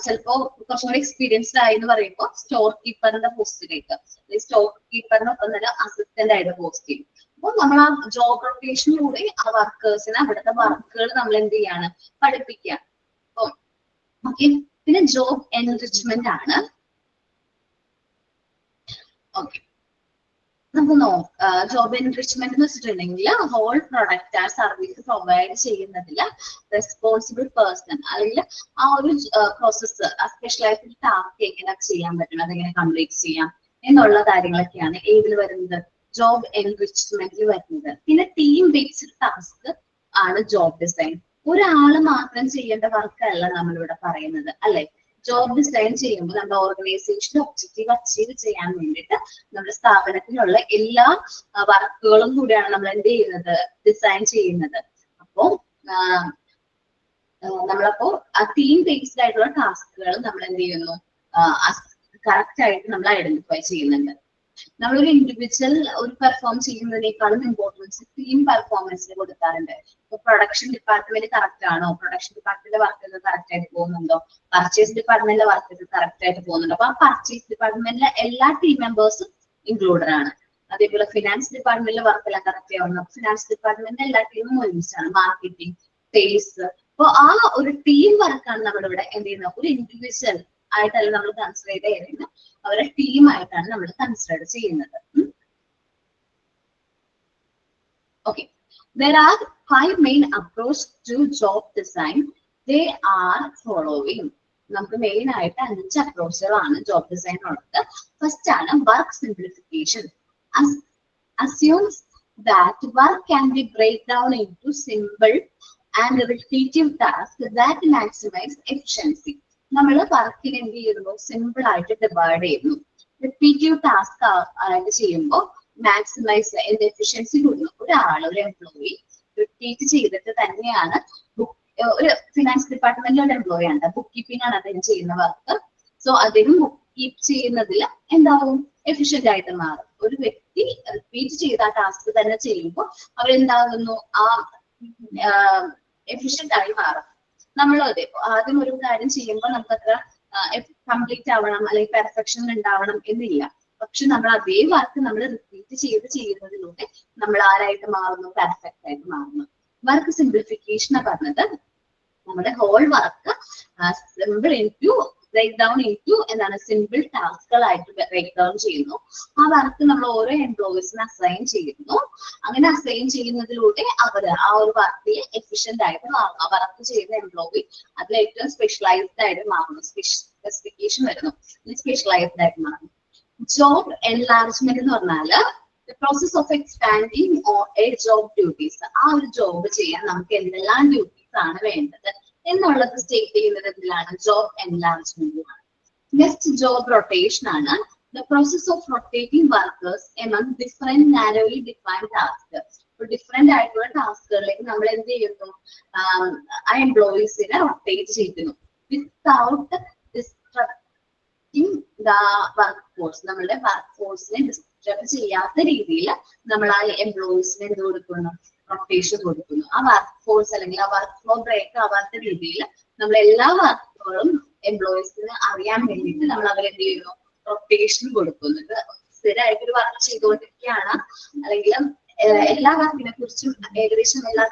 ചിലപ്പോ കുറച്ചും കൂടി എക്സ്പീരിയൻസ്ഡ് ആയി എന്ന് പറയുമ്പോൾ സ്റ്റോർ കീപ്പറിന്റെ പോസ്റ്റിലേക്ക്, സ്റ്റോർ കീപ്പറിനൊപ്പം തന്നെ അസിസ്റ്റന്റ് ആയിട്ട് പോസ്റ്റ് ചെയ്യും. അപ്പോൾ നമ്മൾ ആ ജോബ് റൊട്ടേഷനിലൂടെ ആ വർക്കേഴ്സിനെ അവിടുത്തെ വർക്കുകൾ നമ്മൾ എന്ത് ചെയ്യാണ്, പഠിപ്പിക്കുക. അപ്പം ഓക്കെ, പിന്നെ ജോബ് എൻറിച്ച്മെന്റ് ആണ്. ഓക്കെ, നമുക്ക് ജോബ് എൻറിച്ച്മെന്റ് എന്ന് വെച്ചിട്ടുണ്ടെങ്കിൽ ഹോൾ പ്രൊഡക്റ്റ് ആ സർവീസ് പ്രൊവൈഡ് ചെയ്യുന്നതിൽ റെസ്പോൺസിബിൾ പേഴ്സൺ അല്ലെങ്കിൽ ആ ഒരു പ്രോസസ്സ്, ആ സ്പെഷ്യലൈസ്ഡ് ടാസ്ക് എങ്ങനെ ചെയ്യാൻ പറ്റും, അതെങ്ങനെ കംപ്ലീറ്റ് ചെയ്യാം എന്നുള്ള കാര്യങ്ങളൊക്കെയാണ് ഏതിൽ വരുന്നത്, ജോബ് എൻറിച്ച്മെന്റിൽ വരുന്നത്. പിന്നെ ടീം ബേസ്ഡ് ടാസ്ക് ആണ് ജോബ് ഡിസൈൻ. ഒരാള് മാത്രം ചെയ്യേണ്ട വർക്കല്ല നമ്മളിവിടെ പറയുന്നത്, അല്ലെ? ജോബ് ഡിസൈൻ ചെയ്യുമ്പോൾ നമ്മുടെ ഓർഗനൈസേഷൻ ഒബ്ജക്റ്റീവ് അച്ചീവ് ചെയ്യാൻ വേണ്ടിയിട്ട് നമ്മുടെ സ്ഥാപനത്തിലുള്ള എല്ലാ വർക്കുകളും കൂടിയാണ് നമ്മൾ എന്ത് ചെയ്യുന്നത്, ഡിസൈൻ ചെയ്യുന്നത്. അപ്പോൾ നമ്മളപ്പോ ആ ടീം ബേസ്ഡ് ആയിട്ടുള്ള ടാസ്കുകൾ നമ്മൾ എന്ത് ചെയ്യുന്നു, കറക്റ്റ് ആയിട്ട് നമ്മൾ ഐഡന്റിഫൈ ചെയ്യുന്നുണ്ട്. നമ്മളൊരു ഇൻഡിവിജ്വൽ ഒരു പെർഫോം ചെയ്യുന്നതിനേക്കാളും ഇമ്പോർട്ടൻസ് ടീം പെർഫോമൻസിന് കൊടുക്കാറുണ്ട്. ഇപ്പൊ പ്രൊഡക്ഷൻ ഡിപ്പാർട്ട്മെന്റ് കറക്റ്റ് ആണോ, പ്രൊഡക്ഷൻ ഡിപ്പാർട്ട്മെന്റ് വർക്കൊക്കെ കറക്റ്റ് ആയിട്ട് പോകുന്നുണ്ടോ, പർച്ചേസ് ഡിപ്പാർട്ട്മെന്റിലെ വർക്കൊക്കെ കറക്റ്റ് ആയിട്ട് പോകുന്നുണ്ടോ. അപ്പൊ ആ പർച്ചേസ് ഡിപ്പാർട്ട്മെന്റിലെ എല്ലാ ടീം മെമ്പേഴ്സും ഇൻക്ലൂഡഡ് ആണ്. അതേപോലെ ഫിനാൻസ് ഡിപ്പാർട്ട്മെന്റിലെ വർക്കെല്ലാം കറക്റ്റ് ആവണം. ഫിനാൻസ് ഡിപ്പാർട്ട്മെന്റിലെ എല്ലാ ടീമും ഒരുമിച്ചാണ്. Marketing, sales. അപ്പൊ ആ ഒരു ടീം വർക്കാണ് നമ്മളിവിടെ എന്ത് ചെയ്യുന്നത്, ഒരു ഇൻഡിവിജ്വൽ ആയിട്ടല്ല നമ്മൾ കൺസിഡർ ചെയ്യുന്നത്, അവരെ ടീമായിട്ടാണ് നമ്മൾ കൺസിഡർ ചെയ്യുന്നത്. Okay, there are 5 main approach to job design. They are following. നമുക്ക് മെയിൻ ആയിട്ട് 5 അപ്രോച്ചുകളാണ് ജോബ് ഡിസൈൻ ഉള്ളത്. ഫസ്റ്റ് ആണ് work simplification. Assumes that work can be break down into simple and repetitive tasks that maximize efficiency. നമ്മൾ വർക്കിന് എന്ത് ചെയ്യുന്നു, simple ആയിട്ട് divide ചെയ്യുന്നു. റിപ്പീറ്റീവ് ടാസ്ക് ആയിട്ട് ചെയ്യുമ്പോൾ മാക്സിമൈസ് എഫിഷ്യൻസി കൂടുന്നു. ഒരു എംപ്ലോയി റിപ്പീറ്റ് ചെയ്തിട്ട് തന്നെയാണ് ഒരു ഫിനാൻസ് ഡിപ്പാർട്ട്മെന്റിലുള്ള എംപ്ലോയി ആണ്, ബുക്ക് കീപ്പിംഗ് ആണ് അദ്ദേഹം ചെയ്യുന്ന വർക്ക്. സോ അദ്ദേഹം ബുക്ക് കീപ്പ് ചെയ്യുന്നതിൽ എന്താവും, എഫിഷ്യന്റ് ആയിട്ട് മാറും. ഒരു വ്യക്തി റിപ്പീറ്റ് ചെയ്ത ആ ടാസ്ക് തന്നെ ചെയ്യുമ്പോൾ അവരെന്താകുന്നു, ആ എഫിഷ്യന്റ് ആയി മാറും. നമ്മൾ അതെ ആദ്യം ഒരു കാര്യം ചെയ്യുമ്പോൾ നമുക്ക് അത്ര കംപ്ലീറ്റ് ആവണം അല്ലെങ്കിൽ പെർഫെക്ഷൻ ഉണ്ടാവണം എന്നില്ല. പക്ഷെ നമ്മൾ അതേ വർക്ക് നമ്മൾ റിപ്പീറ്റ് ചെയ്യുന്നതിലൂടെ നമ്മൾ ആരായിട്ട് മാറുന്നു, പെർഫെക്റ്റ് ആയിട്ട് മാറുന്നു. വർക്ക് സിംപ്ലിഫിക്കേഷൻ പറഞ്ഞത് നമ്മുടെ whole work simple into break down into എന്താണ്, സിമ്പിൾ ടാസ്കുകളായിട്ട് ബ്രേക്ക് ഡൗൺ ചെയ്യുന്നു. ആ വർക്ക് നമ്മൾ ഓരോ എംപ്ലോയീസിന് അസൈൻ ചെയ്യുന്നു. അങ്ങനെ അസൈൻ ചെയ്യുന്നതിലൂടെ അവർ ആ ഒരു വർക്കിൽ എഫിഷ്യന്റ് ആയിട്ട് മാറുന്നു. ആ വർക്ക് ചെയ്യുന്ന എംപ്ലോയി അതിൽ ഏറ്റവും സ്പെഷ്യലൈസ്ഡ് ആയിട്ട് മാറുന്നു. സ്പെസിഫിക്കേഷൻ വരുന്നു, സ്പെഷ്യലൈസ്ഡ് ആയിട്ട് മാറുന്നു. ജോബ് എൻലാർജ്മെന്റ് എന്ന് പറഞ്ഞാല് process of expanding A job duties. ആ ഒരു ജോബ് ചെയ്യാൻ നമുക്ക് എന്തെല്ലാം ഡ്യൂട്ടീസ് ആണ് വേണ്ടത് എന്നുള്ളത് സ്റ്റേറ്റ് ചെയ്യുന്നത് എന്തിലാണ്, ജോബ് എൻലാർജ്മെന്റിലാണ്. നെക്സ്റ്റ് ജോബ് റൊട്ടേഷൻ ആണ്. The process of rotating workers among different narrowly defined task. Different ആയിട്ടുള്ള ടാസ്കുകളിലേക്ക് നമ്മൾ എന്ത് ചെയ്യുന്നു, ആ എംപ്ലോയീസിനെ റൊട്ടേറ്റ് ചെയ്യുന്നു വിത്തൗട്ട് വർക്ക് ഫോഴ്സ്. നമ്മളുടെ വർക്ക് ഫോഴ്സിനെ ഡിസ്റ്റർബ് ചെയ്യാത്ത രീതിയിൽ നമ്മൾ ആ എംപ്ലോയീസിന് എന്ത് കൊടുക്കുന്നു, റൊട്ടേഷൻ കൊടുക്കുന്നു. ആ വർക്ക് ഫോഴ്സ് അല്ലെങ്കിൽ ആ വർക്ക് ഫ്ലോ ബ്രേക്ക് ആവാത്ത രീതിയിൽ നമ്മൾ എല്ലാ വർക്കുകളും എംപ്ലോയീസിന് അറിയാൻ വേണ്ടിയിട്ട് നമ്മൾ അവരെന്ത് ചെയ്യുന്നു, റൊട്ടേഷൻ കൊടുക്കുന്നു. ഇത് സ്ഥിരമായിട്ട് ഒരു വർക്ക് ചെയ്തുകൊണ്ടിരിക്കുകയാണ് അല്ലെങ്കിൽ എല്ലാ വർക്കിനെ കുറിച്ചും ഏകദേശം എല്ലാ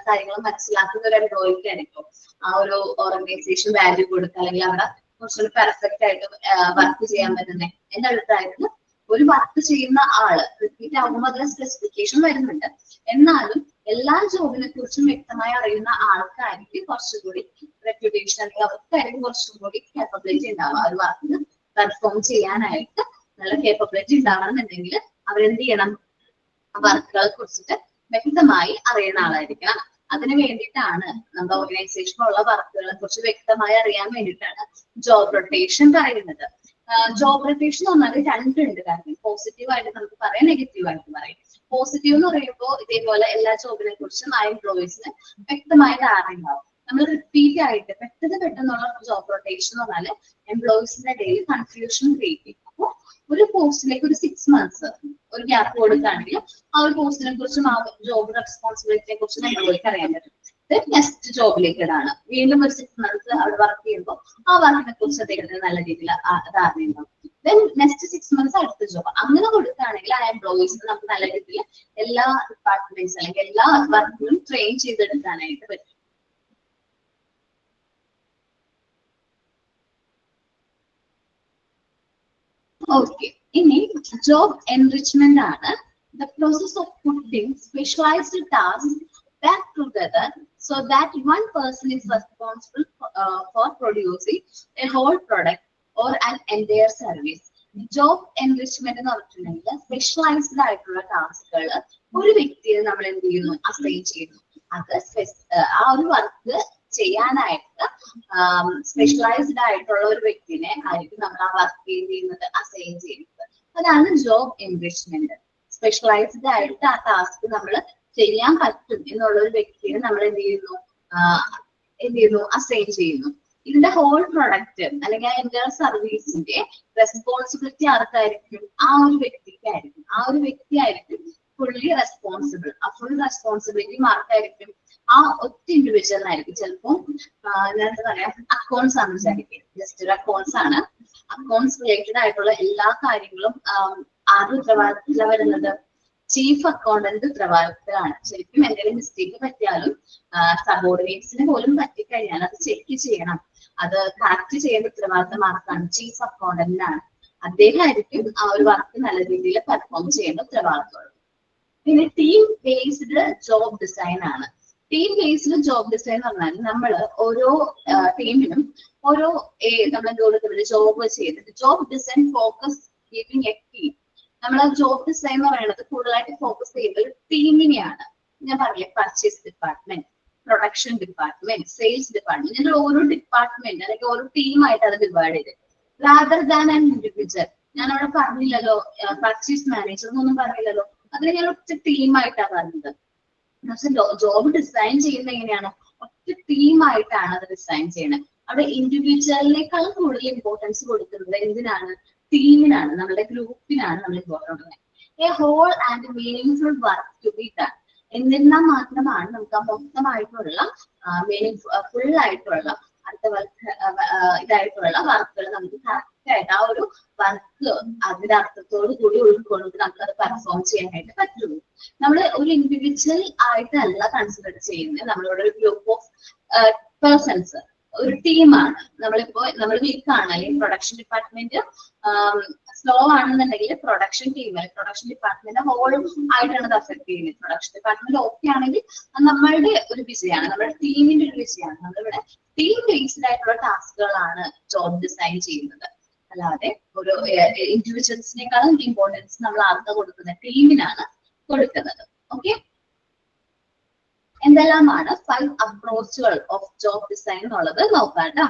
കാര്യങ്ങളും മനസ്സിലാക്കുന്ന ഒരു എംപ്ലോയിക്ക് ആയിരിക്കും ആ ഒരു ഓർഗനൈസേഷൻ വാല്യൂ കൊടുക്കുക അല്ലെങ്കിൽ അവിടെ കുറച്ചുകൂടി പെർഫെക്റ്റ് ആയിട്ട് വർക്ക് ചെയ്യാൻ പറ്റുന്നത്. എന്റെ അടുത്തായിരുന്നു ഒരു വർക്ക് ചെയ്യുന്ന ആള് റിപ്പീറ്റ് ആകുമ്പോൾ അതിന് സ്പെസിഫിക്കേഷൻ വരുന്നുണ്ട്. എന്നാലും എല്ലാ ജോബിനെ കുറിച്ചും വ്യക്തമായി അറിയുന്ന ആൾക്കാർക്ക് കുറച്ചുകൂടി റെപ്യൂട്ടേഷൻ അല്ലെങ്കിൽ അവർക്കായിരിക്കും കുറച്ചും കൂടി കേപ്പബിലിറ്റി ഉണ്ടാവുക. ഒരു വർക്ക് പെർഫോം ചെയ്യാനായിട്ട് നല്ല കേപ്പബിലിറ്റി ഉണ്ടാവണമെന്നുണ്ടെങ്കിൽ അവരെന്ത് ചെയ്യണം, വർക്കുകളെ കുറിച്ചിട്ട് വ്യക്തമായി അറിയുന്ന ആളായിരിക്കണം. അതിന് വേണ്ടിയിട്ടാണ് നമ്മുടെ ഓർഗനൈസേഷനിലുള്ള വർക്കുകളെ കുറിച്ച് വ്യക്തമായി അറിയാൻ വേണ്ടിയിട്ടാണ് ജോബ് റൊട്ടേഷൻ പറയുന്നത്. ജോബ് റൊട്ടേഷൻ എന്ന് പറഞ്ഞാൽ രണ്ടുണ്ട് കാര്യം. പോസിറ്റീവ് ആയിട്ട് നമുക്ക് പറയാം, നെഗറ്റീവ് ആയിട്ട് പറയാം. പോസിറ്റീവ് എന്ന് പറയുമ്പോൾ ഇതേപോലെ എല്ലാ ജോബിനെ കുറിച്ചും ആ എംപ്ലോയീസിന് വ്യക്തമായ ധാരണ ഉണ്ടാവും. നമ്മൾ റിപ്പീറ്റ് ആയിട്ട് പെട്ടെന്നുള്ള ജോബ് റൊട്ടേഷൻ എന്ന് പറഞ്ഞാൽ എംപ്ലോയീസിന്റെ ഇടയിൽ കൺഫ്യൂഷൻ ക്രിയേറ്റ് ചെയ്യും. അപ്പോൾ ഒരു പോസ്റ്റിലേക്ക് ഒരു 6 months ഒരു ഗ്യാപ്പ് കൊടുക്കുകയാണെങ്കിൽ ആ ഒരു പോസ്റ്റിനെ കുറിച്ചും ആ ജോബ് റെസ്പോൺസിബിലിറ്റിയെ കുറിച്ചും എംപ്ലോയിക്ക് അറിയാൻ പറ്റും. നെക്സ്റ്റ് ജോബിലേക്ക് ഇടാണ്, വീണ്ടും ഒരു 6 months അവിടെ വർക്ക് ചെയ്യുമ്പോൾ ആ വർക്കിനെ കുറിച്ച് അദ്ദേഹത്തിന് നല്ല രീതിയിൽ ധാരണ ഉണ്ടാവും. ദെൻ നെക്സ്റ്റ് 6 months അടുത്ത ജോബ്. അങ്ങനെ കൊടുക്കുകയാണെങ്കിൽ ആ എംപ്ലോയീസിന് നമുക്ക് നല്ല രീതിയിൽ എല്ലാ ഡിപ്പാർട്ട്മെന്റ്സ് അല്ലെങ്കിൽ എല്ലാ വർക്കിലും ട്രെയിൻ ചെയ്തെടുക്കാനായിട്ട് പറ്റും. ഓക്കെ, ഇനി ജോബ് എൻറിച്ച്മെന്റ് ആണ്. The process of putting specialized tasks back together so that one person is responsible for producing a whole product or an entire service. Job enrichment എന്ന് പറഞ്ഞിട്ടുണ്ടെങ്കിൽ സ്പെഷ്യലൈസ്ഡ് ആയിട്ടുള്ള ടാസ്കുകൾ ഒരു വ്യക്തിയെ നമ്മൾ എന്ത് ചെയ്യുന്നു, അസൈൻ ചെയ്യുന്നു. അത് ആ ഒരു വർക്ക് ചെയ്യാനായിട്ട് സ്പെഷ്യലൈസ്ഡ് ആയിട്ടുള്ള ഒരു വ്യക്തിനെ ആയിരിക്കും നമ്മൾ ആ വർക്ക് ചെയ്യുന്നത് അസൈൻ ചെയ്യുന്നത്. അതാണ് ജോബ് എൻറിച്ച്മെന്റ്. സ്പെഷ്യലൈസ്ഡ് ആയിട്ട് ആ ടാസ്ക് നമ്മൾ ചെയ്യാൻ പറ്റും എന്നുള്ള ഒരു വ്യക്തിയെ നമ്മൾ എന്ത് ചെയ്യുന്നു, അസൈൻ ചെയ്യുന്നു. ഇതിന്റെ ഹോൾ പ്രൊഡക്റ്റ് അല്ലെങ്കിൽ ആ എൻ്റെ സർവീസിന്റെ റെസ്പോൺസിബിലിറ്റി ആർക്കായിരിക്കും, ആ ഒരു വ്യക്തിക്കായിരിക്കും. ആ ഒരു വ്യക്തിയായിരിക്കും ഫുള്ളി റെസ്പോൺസിബിൾ. ആ ഫുൾ റെസ്പോൺസിബിലിറ്റി ആർക്കായിരിക്കും, ആ ഒറ്റ ഇൻഡിവിജ്വലിനായിരിക്കും. ചിലപ്പോൾ ഞാൻ എന്താ പറയാ, അക്കൗണ്ട്സ് ആണ് വിചാരിക്കുക, ജസ്റ്റ് ഒരു അക്കൗണ്ട്സ് ആണ്. അക്കൗണ്ട്സ് റിലേറ്റഡ് ആയിട്ടുള്ള എല്ലാ കാര്യങ്ങളും ആരുടെ ഉത്തരവാദിത്തത്തിലാണ് വരുന്നത്, ചീഫ് അക്കൗണ്ടന്റ് ഉത്തരവാദിത്തത്തിലാണ്. ശരിക്കും എന്തെങ്കിലും മിസ്റ്റേക്ക് പറ്റിയാലും സബോർഡിനേറ്റ്സിന് പോലും പറ്റിക്കഴിഞ്ഞാൽ അത് ചെക്ക് ചെയ്യണം, അത് കറക്റ്റ് ചെയ്യേണ്ട ഉത്തരവാദിത്തം ആർക്കാണ്, ചീഫ് അക്കൗണ്ടന്റിനാണ്. അദ്ദേഹമായിരിക്കും ആ ഒരു വർക്ക് നല്ല രീതിയിൽ പെർഫോം ചെയ്യേണ്ട ഉത്തരവാദിത്തമുള്ളത്. പിന്നെ ടീം ബേസ്ഡ് ജോബ് ഡിസൈൻ ആണ്. ടീം ബേസ്ഡ് ജോബ് ഡിസൈൻ എന്ന് പറഞ്ഞാൽ നമ്മൾ ഓരോ ടീമിനും ഓരോ നമ്മൾ കൊടുക്കുന്നത് ജോബ് ചെയ്തിട്ട് job design focus giving A team. നമ്മൾ ജോബ് ഡിസൈൻ എന്ന് പറയുന്നത് കൂടുതലായിട്ട് ഫോക്കസ് ചെയ്യുന്നത് ടീമിനെയാണ്. ഞാൻ പറഞ്ഞില്ലേ, purchase department, production department, sales department, ഇങ്ങനെ ഓരോ ഡിപ്പാർട്ട്മെന്റ് അല്ലെങ്കിൽ ഓരോ ടീമായിട്ട് അത് ഡിവൈഡ് ചെയ്ത് റാദർ ദാൻ ആൻ ഇൻഡിവിജ്വൽ. ഞാൻ അവിടെ പറഞ്ഞില്ലല്ലോ പർച്ചേസ് മാനേജർ എന്നൊന്നും പറഞ്ഞില്ലല്ലോ, അതിനെ ഞാൻ ഒറ്റ ടീമായിട്ടാണ് പറഞ്ഞത്. പക്ഷെ ജോബ് ഡിസൈൻ ചെയ്യുന്ന എങ്ങനെയാണ്, ഒറ്റ ടീമായിട്ടാണ് അത് ഡിസൈൻ ചെയ്യുന്നത്. അവിടെ ഇൻഡിവിജ്വലിനേക്കാളും കൂടുതൽ ഇമ്പോർട്ടൻസ് കൊടുക്കുന്നത് എന്തിനാണ്, ടീമിനാണ്, നമ്മുടെ ഗ്രൂപ്പിനാണ് നമ്മൾ ഇമ്പോർട്ടൻസ് കൊടുക്കുന്നത്. A whole and meaningful work to be done. എന്നിരുന്നാൽ മാത്രമാണ് നമുക്ക് ആ മൊത്തമായിട്ടുള്ള ഫുൾ ആയിട്ടുള്ള അടുത്ത വർക്ക് ഇതായിട്ടുള്ള വർക്കുകൾ നമുക്ക് കറക്റ്റ് ആയിട്ട് ആ ഒരു വർക്ക് അതിന്റെ അർത്ഥത്തോട് കൂടി ഉൾക്കൊണ്ട് നമുക്ക് അത് പെർഫോം ചെയ്യാനായിട്ട് പറ്റുള്ളൂ. നമ്മൾ ഒരു ഇൻഡിവിജ്വൽ ആയിട്ടല്ല കൺസിഡർ ചെയ്യുന്നത്, നമ്മളുടെ ഒരു ഗ്രൂപ്പ് ഓഫ് പേഴ്സൺസ്, ഒരു ടീമാണ്. നമ്മൾ വീക്കാണ് അല്ലെങ്കിൽ പ്രൊഡക്ഷൻ ഡിപ്പാർട്ട്മെന്റ് സ്ലോ ആണെന്നുണ്ടെങ്കിൽ പ്രൊഡക്ഷൻ ടീം അല്ലെങ്കിൽ പ്രൊഡക്ഷൻ ഡിപ്പാർട്ട്മെന്റ് ഹോൾ ആയിട്ടാണ് അത് അഫക്ട് ചെയ്യുന്നത്. പ്രൊഡക്ഷൻ ഡിപ്പാർട്ട്മെന്റ് ഓക്കെ ആണെങ്കിൽ നമ്മളുടെ ഒരു വിജയമാണ്, നമ്മുടെ ടീമിന്റെ ഒരു വിജയമാണ്. നമ്മളിവിടെ ടീം ബേസ്ഡ് ആയിട്ടുള്ള ടാസ്കുകളാണ് ജോബ് ഡിസൈൻ ചെയ്യുന്നത്. അല്ലാതെ ഒരു ഇൻഡിവിജ്വൽസിനേക്കാളും ഇമ്പോർട്ടൻസ് നമ്മൾ ആർക്കാ കൊടുക്കുന്നത്, ടീമിനാണ് കൊടുക്കുന്നത്. ഓക്കെ, എന്തെല്ലാമാണ് 5 അപ്രോച്ചുകൾ ഓഫ് ജോബ് ഡിസൈൻ എന്നുള്ളത് നോക്കാം കേട്ടോ.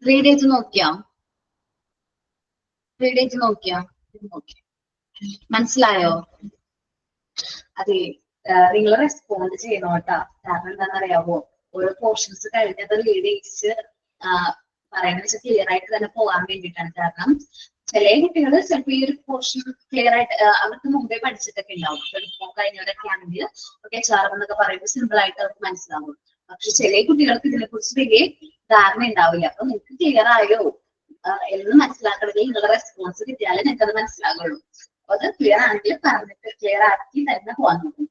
റീഡ് ചെയ്ത് നോക്കിയോ? മനസ്സിലായോ? അതെ, നിങ്ങൾ റെസ്പോണ്ട് ചെയ്യണോട്ടാ. കാരണം എന്താണെന്നറിയാവോ, ഓരോ പോർഷൻസ് കഴിഞ്ഞത് റീഡ് ചെയ്യിച്ച് പറയുന്നത് വെച്ചാൽ ക്ലിയർ ആയിട്ട് തന്നെ പോകാൻ വേണ്ടിയിട്ടാണ്. കാരണം ചില കുട്ടികൾ ചിലപ്പോൾ ഈ ഒരു പോർഷൻ ക്ലിയർ ആയിട്ട് അവർക്ക് മുമ്പേ പഠിച്ചിട്ടൊക്കെ ഉണ്ടാവും. ഇപ്പോൾ കഴിഞ്ഞവരൊക്കെ ആണെങ്കിൽ ഒക്കെ എന്നൊക്കെ പറയുമ്പോൾ സിമ്പിൾ ആയിട്ട് അവർക്ക് മനസ്സിലാവും. പക്ഷെ ചില കുട്ടികൾക്ക് ഇതിനെ കുറിച്ച് വലിയ ധാരണ ഉണ്ടാവില്ല. അപ്പൊ നിങ്ങൾക്ക് ക്ലിയർ ആയോ എന്ന് മനസ്സിലാക്കണമെങ്കിൽ നിങ്ങളുടെ റെസ്പോൺസ് കിട്ടിയാലേ നിങ്ങൾക്ക് അത് മനസ്സിലാകുള്ളൂ. അപ്പൊ അത് ക്ലിയർ ആണെങ്കിൽ പറഞ്ഞിട്ട് ക്ലിയർ ആക്കി തന്നെ പോകാൻ നോക്കും.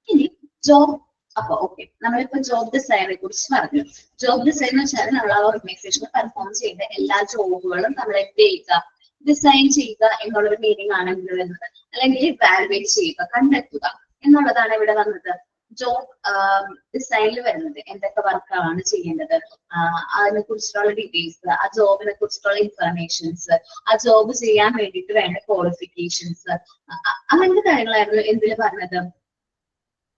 ഇനി ജോബ്, അപ്പൊ ഓക്കെ, നമ്മളിപ്പോ ജോബ് ഡിസൈനെ കുറിച്ച് പറഞ്ഞു. ജോബ് ഡിസൈൻ എന്ന് വെച്ചാൽ നമ്മൾ ആ ഓർഗനൈസേഷനിൽ പെർഫോം ചെയ്യുന്ന എല്ലാ ജോബുകളും നമ്മൾ എന്ത് ചെയ്യുക, ഡിസൈൻ ചെയ്യുക എന്നുള്ളൊരു മീനിങ് ആണ് ഇതിൽ വരുന്നത്. അല്ലെങ്കിൽ ഇവാലുവേറ്റ് ചെയ്യുക, കണ്ടെത്തുക എന്നുള്ളതാണ് ഇവിടെ വന്നത്. ജോബ് ഡിസൈനിൽ വരുന്നത് എന്തൊക്കെ വർക്കാണ് ചെയ്യേണ്ടത്, അതിനെ കുറിച്ചിട്ടുള്ള ഡീറ്റെയിൽസ്, ആ ജോബിനെ കുറിച്ചിട്ടുള്ള ഇൻഫർമേഷൻസ്, ആ ജോബ് ചെയ്യാൻ വേണ്ടിയിട്ട് വേണ്ട ക്വാളിഫിക്കേഷൻസ്, അങ്ങനത്തെ കാര്യങ്ങളായിരുന്നു എന്തിൽ പറഞ്ഞത്,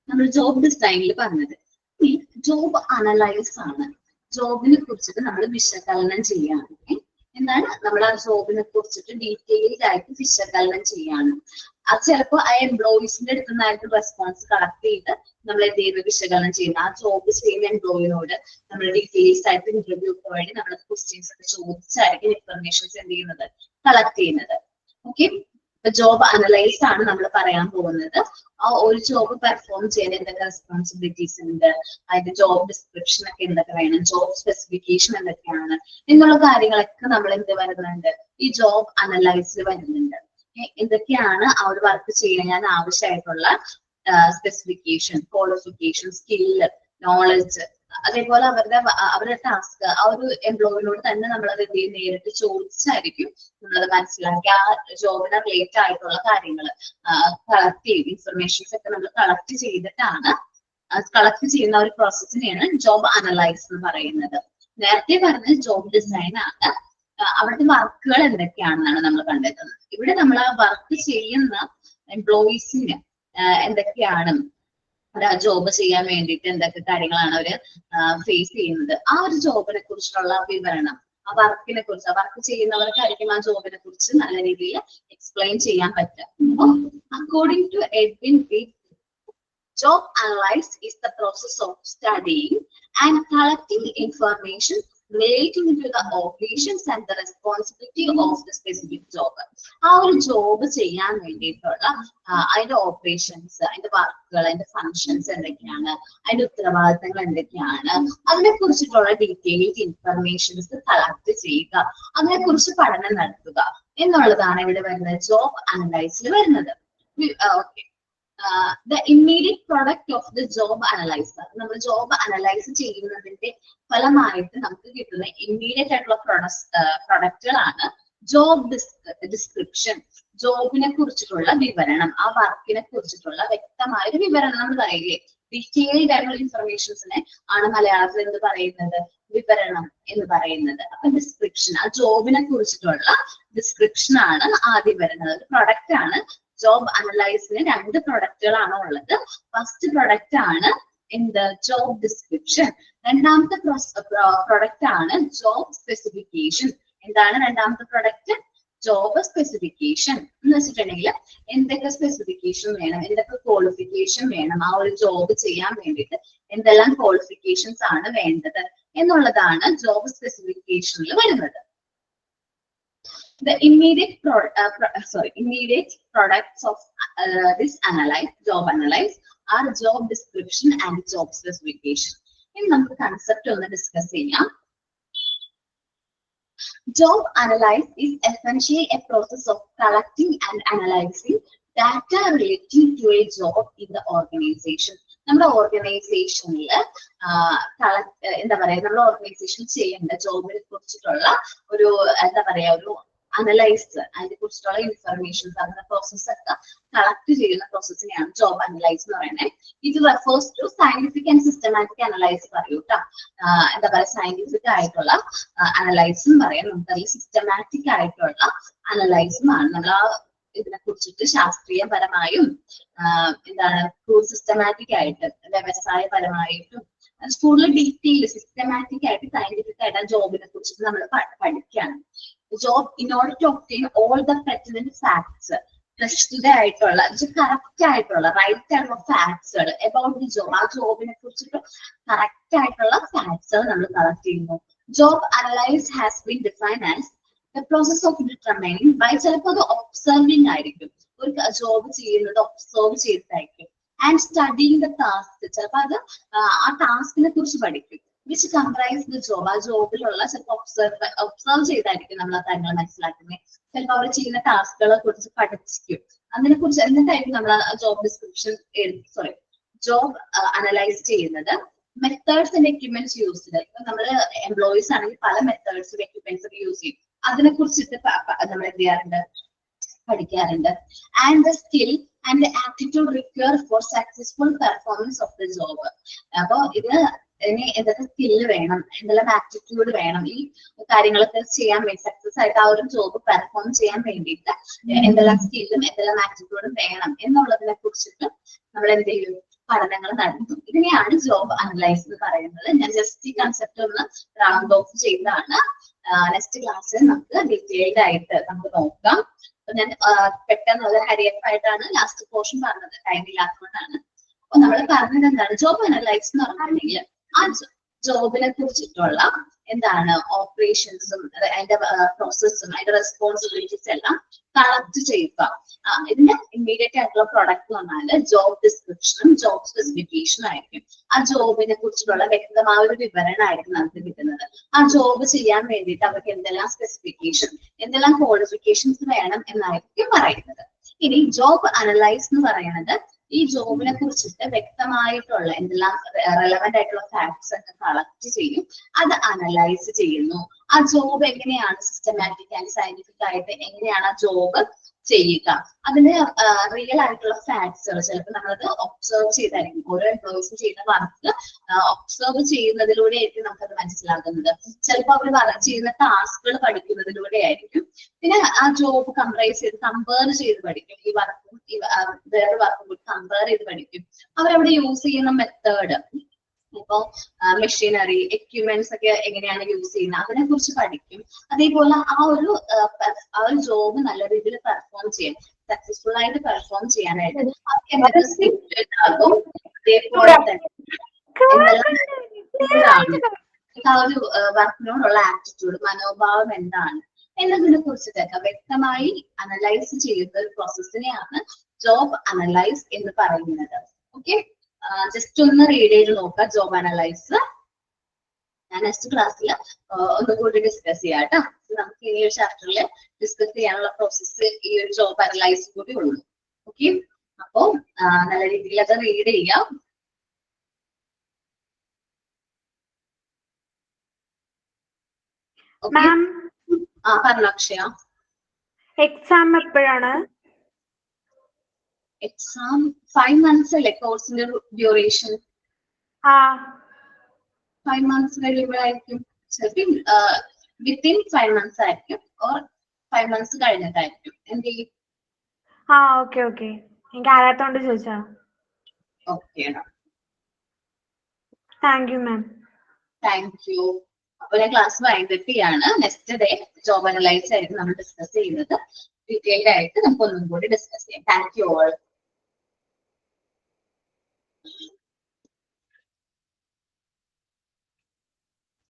നമ്മൾ ജോബ് ഡിസൈനിൽ പറഞ്ഞത്. ജോബ് അനലൈസ് ആണ്, ജോബിനെ കുറിച്ചിട്ട് നമ്മൾ വിശകലനം ചെയ്യാണ്. എന്താണ് നമ്മൾ ആ ജോബിനെ കുറിച്ചിട്ട് ഡീറ്റെയിൽഡ് ആയിട്ട് വിശകലനം ചെയ്യാണ്. അത് ചിലപ്പോൾ ആ എംപ്ലോയീസിന്റെ അടുത്ത് നിന്നായിട്ട് റെസ്പോൺസ് കളക്ട് ചെയ്ത് നമ്മൾ എന്ത് ചെയ്യുന്നത്, വിശകലനം ചെയ്യുന്നത്. ആ ജോബ് ചെയ്യുന്ന എംപ്ലോയിനോട് നമ്മൾ ഡീറ്റെയിൽസ് ആയിട്ട് ഇന്റർവ്യൂ വഴി നമ്മൾ ക്വസ്റ്റ്യൻസ് ഒക്കെ ചോദിച്ചായിരിക്കും ഇൻഫർമേഷൻസ് എന്ത് ചെയ്യുന്നത്, കളക്ട് ചെയ്യുന്നത്. ഓക്കെ, ജോബ് അനലൈസ് ആണ് നമ്മൾ പറയാൻ പോകുന്നത്. ആ ഒരു ജോബ് പെർഫോം ചെയ്യാൻ എന്തൊക്കെ റെസ്പോൺസിബിലിറ്റീസ് ഉണ്ട്, അതിന്റെ ജോബ് ഡിസ്ക്രിപ്ഷൻ ഒക്കെ എന്തൊക്കെ വേണം, ജോബ് സ്പെസിഫിക്കേഷൻ എന്തൊക്കെയാണ് എന്നുള്ള കാര്യങ്ങളൊക്കെ നമ്മൾ എന്ത് വരുന്നുണ്ട്, ഈ ജോബ് അനലൈസിൽ വരുന്നുണ്ട്. എന്തൊക്കെയാണ് ആ ഒരു വർക്ക് ചെയ്യാൻ ആവശ്യമായിട്ടുള്ള സ്പെസിഫിക്കേഷൻ, ക്വാളിഫിക്കേഷൻ, സ്കില്ല്, നോളജ്, അതേപോലെ അവരുടെ ടാസ്ക് ആ ഒരു എംപ്ലോയിനോട് തന്നെ നമ്മൾ അത് എന്ത് ചെയ്യും, നേരിട്ട് ചോദിച്ചായിരിക്കും നമ്മളത് മനസ്സിലാക്കി ആ ജോബിനെ റിലേറ്റ് ആയിട്ടുള്ള കാര്യങ്ങൾ കളക്ട് ചെയ്ത് ഇൻഫർമേഷൻസ് ഒക്കെ നമ്മൾ കളക്ട് ചെയ്തിട്ടാണ്, കളക്ട് ചെയ്യുന്ന ഒരു പ്രോസസ്സിനെയാണ് ജോബ് അനലൈസ് എന്ന് പറയുന്നത്. നേരത്തെ പറഞ്ഞ ജോബ് ഡിസൈൻ ആണ്. അവിടുത്തെ വർക്കുകൾ എന്തൊക്കെയാണെന്നാണ് നമ്മൾ കണ്ടെത്തുന്നത്. ഇവിടെ നമ്മൾ ആ വർക്ക് ചെയ്യുന്ന എംപ്ലോയീസിന് എന്തൊക്കെയാണ്, ഒരു ജോബ് ചെയ്യാൻ വേണ്ടിയിട്ട് എന്തൊക്കെ കാര്യങ്ങളാണ് അവര് ഫേസ് ചെയ്യുന്നത്, ആ ഒരു ജോബിനെ കുറിച്ചുള്ള വിവരണം, ആ വർക്കിനെ കുറിച്ച്, ആ വർക്ക് ചെയ്യുന്നവർക്കായിരിക്കും ആ ജോബിനെ കുറിച്ച് നല്ല രീതിയിൽ എക്സ്പ്ലെയിൻ ചെയ്യാൻ പറ്റുക. According to Edwin P, job analysis is the process of studying and collecting information relating to the operations and the responsibility of the specific job. ആ ഒരു ജോബ് ചെയ്യാൻ വേണ്ടിയിട്ടുള്ള അതിന്റെ ഓപ്പറേഷൻസ്, അതിന്റെ വർക്കുകൾ, അതിന്റെ ഫങ്ഷൻസ് എന്തൊക്കെയാണ്, അതിന്റെ ഉത്തരവാദിത്തങ്ങൾ എന്തൊക്കെയാണ്, അതിനെ കുറിച്ചിട്ടുള്ള ഡീറ്റെയിൽഡ് ഇൻഫർമേഷൻസ് കളക്ട് ചെയ്യുക, അതിനെ കുറിച്ച് പഠനം നടത്തുക എന്നുള്ളതാണ് ഇവിടെ വരുന്നത്, ജോബ് അനലൈസിൽ വരുന്നത്. Okay, the immediate product of the job analyzer, നമ്മൾ ജോബ് അനലൈസ് ചെയ്യുന്നതിന്റെ ഫലമായിട്ട് നമുക്ക് കിട്ടുന്ന ഇമ്മീഡിയറ്റ് ആയിട്ടുള്ള പ്രൊഡക്റ്റുകളാണ് ജോബ് ഡിസ്ക്രിപ്ഷൻ, ജോബിനെ കുറിച്ചിട്ടുള്ള വിവരണം, ആ വർക്കിനെ കുറിച്ചിട്ടുള്ള വ്യക്തമായ ഒരു വിവരണം. നമ്മൾ പറയില്ലേ, ഡീറ്റെയിൽഡ് ആയിട്ടുള്ള ഇൻഫർമേഷൻസിനെ ആണ് മലയാളത്തിൽ എന്ത് പറയുന്നത്, വിവരണം എന്ന് പറയുന്നത്. അപ്പൊ ഡിസ്ക്രിപ്ഷൻ, ആ ജോബിനെ കുറിച്ചിട്ടുള്ള ഡിസ്ക്രിപ്ഷൻ ആണ് ആദ്യം വരുന്നത്. പ്രൊഡക്റ്റ് ആണ്. ജോബ് അനലൈസിന് രണ്ട് പ്രൊഡക്റ്റുകളാണ് ഉള്ളത്. ഫസ്റ്റ് പ്രൊഡക്റ്റ് ആണ് എന്ത്, ജോബ് ഡിസ്ക്രിപ്ഷൻ. രണ്ടാമത്തെ പ്രൊഡക്റ്റ് ആണ് ജോബ് സ്പെസിഫിക്കേഷൻ. എന്താണ് രണ്ടാമത്തെ പ്രൊഡക്റ്റ്, ജോബ് സ്പെസിഫിക്കേഷൻ എന്ന് വെച്ചിട്ടുണ്ടെങ്കിൽ എന്തൊക്കെ സ്പെസിഫിക്കേഷൻ വേണം, എന്തൊക്കെ ക്വാളിഫിക്കേഷൻ വേണം, ആ ഒരു ജോബ് ചെയ്യാൻ വേണ്ടിയിട്ട് എന്തെല്ലാം ക്വാളിഫിക്കേഷൻസ് ആണ് വേണ്ടത് എന്നുള്ളതാണ് ജോബ് സ്പെസിഫിക്കേഷനിൽ വരുന്നത്. The immediate products of this job analyze are job description and job specification. ഇനി നമുക്ക് കൺസെപ്റ്റ് ഒന്ന് ഡിസ്കസ് ചെയ്യാം. Job analyze is essentially a process of collecting and analyzing data relating to a job in the organization. നമ്മുടെ ഓർഗനൈസേഷനിൽ എന്താ പറയാ, നമ്മുടെ organisation ചെയ്യേണ്ട ജോബിനെ കുറിച്ചിട്ടുള്ള ഒരു എന്താ പറയാ, ഒരു അനലൈസ്, അതിനെ കുറിച്ചിട്ടുള്ള ഇൻഫർമേഷൻസ്, അതിന്റെ പ്രോസസ് ഒക്കെ കളക്ട് ചെയ്യുന്ന പ്രോസസ്സിനെയാണ് ജോബ് അനലൈസ് എന്ന് പറയുന്നത്. ഇത് refers to scientific and systematic analyse പറയൂ കേട്ടോ. എന്താ പറയാ, സയന്റിഫിക് ആയിട്ടുള്ള അനലൈസും പറയാം, നമുക്കറിയാം സിസ്റ്റമാറ്റിക് ആയിട്ടുള്ള അനലൈസും ആണ്. നമ്മൾ ആ ഇതിനെ കുറിച്ചിട്ട് ശാസ്ത്രീയപരമായും എന്താണ് സിസ്റ്റമാറ്റിക് ആയിട്ട് വ്യവസായപരമായിട്ടും കൂടുതൽ ഡീറ്റെയിൽ സിസ്റ്റമാറ്റിക് ആയിട്ട് സയന്റിഫിക് ആയിട്ട് ആ ജോബിനെ കുറിച്ചിട്ട് നമ്മൾ പഠിക്കുകയാണ്. Job in order to obtain all the pertinent facts, പ്രസ്തുത ആയിട്ടുള്ള കറക്റ്റ് ആയിട്ടുള്ള റൈറ്റ് ആയിട്ടുള്ള ഫാക്ട്സുകൾ അബൌട്ട് ദി ജോബ്, ആ ജോബിനെ കുറിച്ചിട്ട് കറക്റ്റ് ആയിട്ടുള്ള ഫാക്ട്സുകൾ നമ്മൾ കളക്ട് ചെയ്യുന്നു. Job analyse has been defined as the process of determining by, ചിലപ്പോൾ അത് ഒബ്സർവിംഗ് ആയിരിക്കും, ഒരു ജോബ് ചെയ്യുന്നത് ഒബ്സർവ് ചെയ്തിട്ടായിരിക്കും. ആൻഡ് സ്റ്റഡിങ് ദ ടാസ്ക്, ചിലപ്പോൾ അത് ആ ടാസ്കിനെ കുറിച്ച് പഠിക്കും. വിച്ച് കംപ്രൈസ് ദ ജോബ്, ആ ജോബിലുള്ള ചിലപ്പോൾ ഒബ്സർവ് ചെയ്തായിരിക്കും നമ്മൾ ആ കാര്യങ്ങൾ മനസ്സിലാക്കുന്നത്. ചിലപ്പോൾ അവർ ചെയ്യുന്ന ടാസ്കുകളെ കുറിച്ച് പഠിച്ചിരിക്കും, അതിനെ കുറിച്ച് എന്നിട്ടായിരിക്കും നമ്മൾ ആ ജോബ് ഡിസ്ക്രിപ്ഷൻ ജോബ് അനലൈസ് ചെയ്യുന്നത്. മെത്തേഡ്സ് ആൻഡ് എക്യുപ്മെന്റ്സ് യൂസ്ഡ്, ഇപ്പൊ നമ്മൾ എംപ്ലോയീസ് ആണെങ്കിൽ പല മെത്തേഡ്സും എക്യുപ്മെന്റ്സ് ഒക്കെ യൂസ് ചെയ്യും. അതിനെ കുറിച്ചിട്ട് നമ്മൾ എന്ത് ചെയ്യാറുണ്ട്, പഠിക്കാറുണ്ട്. And the skill and the aptitude require four successful performance of the job. അപ്പൊ ഇത് ഇനി എന്തൊക്കെ സ്കില്ല് വേണം, എന്തെല്ലാം ആപ്റ്റിറ്റ്യൂഡ് വേണം, ഈ കാര്യങ്ങളൊക്കെ ചെയ്യാൻ വേണ്ടി സക്സസ് ആയിട്ട് ആ ഒരു ജോബ് പെർഫോം ചെയ്യാൻ വേണ്ടിയിട്ട് എന്തെല്ലാം സ്കില്ലും എന്തെല്ലാം ആപ്റ്റിറ്റ്യൂഡും വേണം എന്നുള്ളതിനെ കുറിച്ചിട്ട് നമ്മൾ എന്ത് ചെയ്യും, പഠനങ്ങൾ നടത്തും. ഇതിനെയാണ് ജോബ് അനലൈസ് എന്ന് പറയുന്നത്. ഞാൻ ജസ്റ്റ് ഈ കൺസെപ്റ്റ് ഒന്ന് റൗണ്ട് ഓഫ് ചെയ്തതാണ്. നെക്സ്റ്റ് ക്ലാസ്സിൽ നമുക്ക് ഡീറ്റെയിൽഡ് ആയിട്ട് നമുക്ക് നോക്കാം. അപ്പൊ ഞാൻ പെട്ടെന്ന് ഒരു ഹരിയപ്പ് ആയിട്ടാണ് ലാസ്റ്റ് പോർഷൻ പറഞ്ഞത്, ടൈം ഇല്ലാത്തതുകൊണ്ടാണ്. അപ്പൊ നമ്മൾ പറഞ്ഞത് എന്താണ്, ജോബ് അനലൈസ് എന്ന് പറഞ്ഞിട്ടുണ്ടെങ്കിൽ ആ ജോബിനെ കുറിച്ചിട്ടുള്ള എന്താണ് ഓപ്പറേഷൻസും അതിന്റെ പ്രോസസ്സും അതിന്റെ റെസ്പോൺസിബിലിറ്റീസ് എല്ലാം കളക്ട് ചെയ്യുക. ഇതിന്റെ ഇമ്മീഡിയറ്റ് ആയിട്ടുള്ള പ്രൊഡക്റ്റ് പറഞ്ഞാല് ജോബ് ഡിസ്ക്രിപ്ഷനും ജോബ് സ്പെസിഫിക്കേഷനും ആയിരിക്കും. ആ ജോബിനെ കുറിച്ചിട്ടുള്ള വ്യക്തമായ ഒരു വിവരണമായിരിക്കും നമുക്ക് കിട്ടുന്നത്. ആ ജോബ് ചെയ്യാൻ വേണ്ടിയിട്ട് അവർക്ക് എന്തെല്ലാം സ്പെസിഫിക്കേഷൻ, എന്തെല്ലാം ക്വാളിഫിക്കേഷൻസ് വേണം എന്നായിരിക്കും പറയുന്നത്. ഇനി ജോബ് അനലൈസ് എന്ന് പറയുന്നത് ഈ ജോബിനെ കുറിച്ചിട്ട് വ്യക്തമായിട്ടുള്ള എന്തെല്ലാം റെലവെന്റ് ആയിട്ടുള്ള ഫാക്ട്സ് ഒക്കെ കളക്ട് ചെയ്യും, അത് അനലൈസ് ചെയ്യുന്നു. ആ ജോബ് എങ്ങനെയാണ് സിസ്റ്റമാറ്റിക് ആൻഡ് സയന്റിഫിക് ആയിട്ട് എങ്ങനെയാണ് ആ ജോബ് ചെയ്യുക, അതിന് റിയൽ ആയിട്ടുള്ള ഫാക്ട്സുകൾ ചിലപ്പോൾ നമ്മളത് ഒബ്സർവ് ചെയ്തായിരിക്കും. ഓരോ എംപ്ലോയീസും ചെയ്യുന്ന വർക്ക് ഒബ്സർവ് ചെയ്യുന്നതിലൂടെ ആയിരിക്കും നമുക്കത് മനസ്സിലാകുന്നത്. ചിലപ്പോൾ അവർ ചെയ്യുന്ന ടാസ്കുകൾ പഠിക്കുന്നതിലൂടെ ആയിരിക്കും. പിന്നെ ആ ജോബ് കമ്പയർ ചെയ്ത് പഠിക്കും. ഈ വർക്കും വേറെ വർക്കും കൂടി കമ്പയർ ചെയ്ത് പഠിക്കും. അവരവിടെ യൂസ് ചെയ്യുന്ന മെത്തേഡ്, ഇപ്പോ മെഷീനറി എക്യുപ്മെന്റ്സ് ഒക്കെ എങ്ങനെയാണ് യൂസ് ചെയ്യുന്നത് അതിനെ കുറിച്ച് പഠിക്കും. അതേപോലെ ആ ഒരു ജോബ് നല്ല രീതിയിൽ പെർഫോം ചെയ്യാൻ, സക്സസ്ഫുൾ ആയിട്ട് പെർഫോം ചെയ്യാനായിട്ട് അവർക്ക് എന്തൊക്കെ സ്കില്ല് ഉണ്ടാകും, അതേപോലെ തന്നെ ആ ഒരു വർക്കിനോടുള്ള ആറ്റിറ്റ്യൂഡ്, മനോഭാവം എന്താണ് എന്നതിനെ കുറിച്ചിട്ടൊക്കെ വ്യക്തമായി അനലൈസ് ചെയ്യുന്ന ഒരു പ്രോസസ്സിനെയാണ് ജോബ് അനലൈസ് എന്ന് പറയുന്നത്. ഓക്കെ, ജസ്റ്റ് ഒന്ന് റീഡ് ചെയ്ത് നോക്കാം ജോബ് അനലൈസ്. ഞാൻ നെക്സ്റ്റ് ക്ലാസ്സിൽ ഒന്നുകൂടി ഡിസ്കസ് ചെയ്യാം കേട്ടോ. നമുക്ക് ഈ ഒരു ചാപ്റ്ററിൽ ഡിസ്കസ് ചെയ്യാനുള്ള പ്രോസസ്സ് ഈ ഒരു ജോബ് അനലൈസ് കൂടി ഉള്ളൂ. ഓക്കെ, അപ്പോ നല്ല രീതിയിൽ അത് റീഡ് ചെയ്യാം. പറഞ്ഞോ അക്ഷയ. എക്സാം എപ്പോഴാണ്? എക്സാം 5 months അല്ലേ കോഴ്സിന്റെ ഡ്യൂറേഷൻ? 5 months കഴിയുമ്പോഴായിരിക്കും, ചിലപ്പോൾ വിത്തിൻ 5 months ആയിരിക്കും, ഓർ 5 months കഴിഞ്ഞിട്ടായിരിക്കും. എന്ത് ചെയ്യും? ഓക്കെ ഓക്കെ, എനിക്ക് അറിയാത്തോണ്ട് ചോദിച്ചാ. Okay, thank you ma'am. Thank you. അപ്പോൾ ഞാൻ ക്ലാസ് വൈൻഡപ്പ് ചെയ്യാണ്. നെക്സ്റ്റ് ഡേ ജോബ് അനലൈസ് ആയിരിക്കും നമ്മൾ ഡിസ്കസ് ചെയ്യുന്നത്. ഡീറ്റെയിൽഡ് ആയിട്ട് നമുക്ക് ഒന്നും കൂടി ഡിസ്കസ് ചെയ്യാം. Thank you all.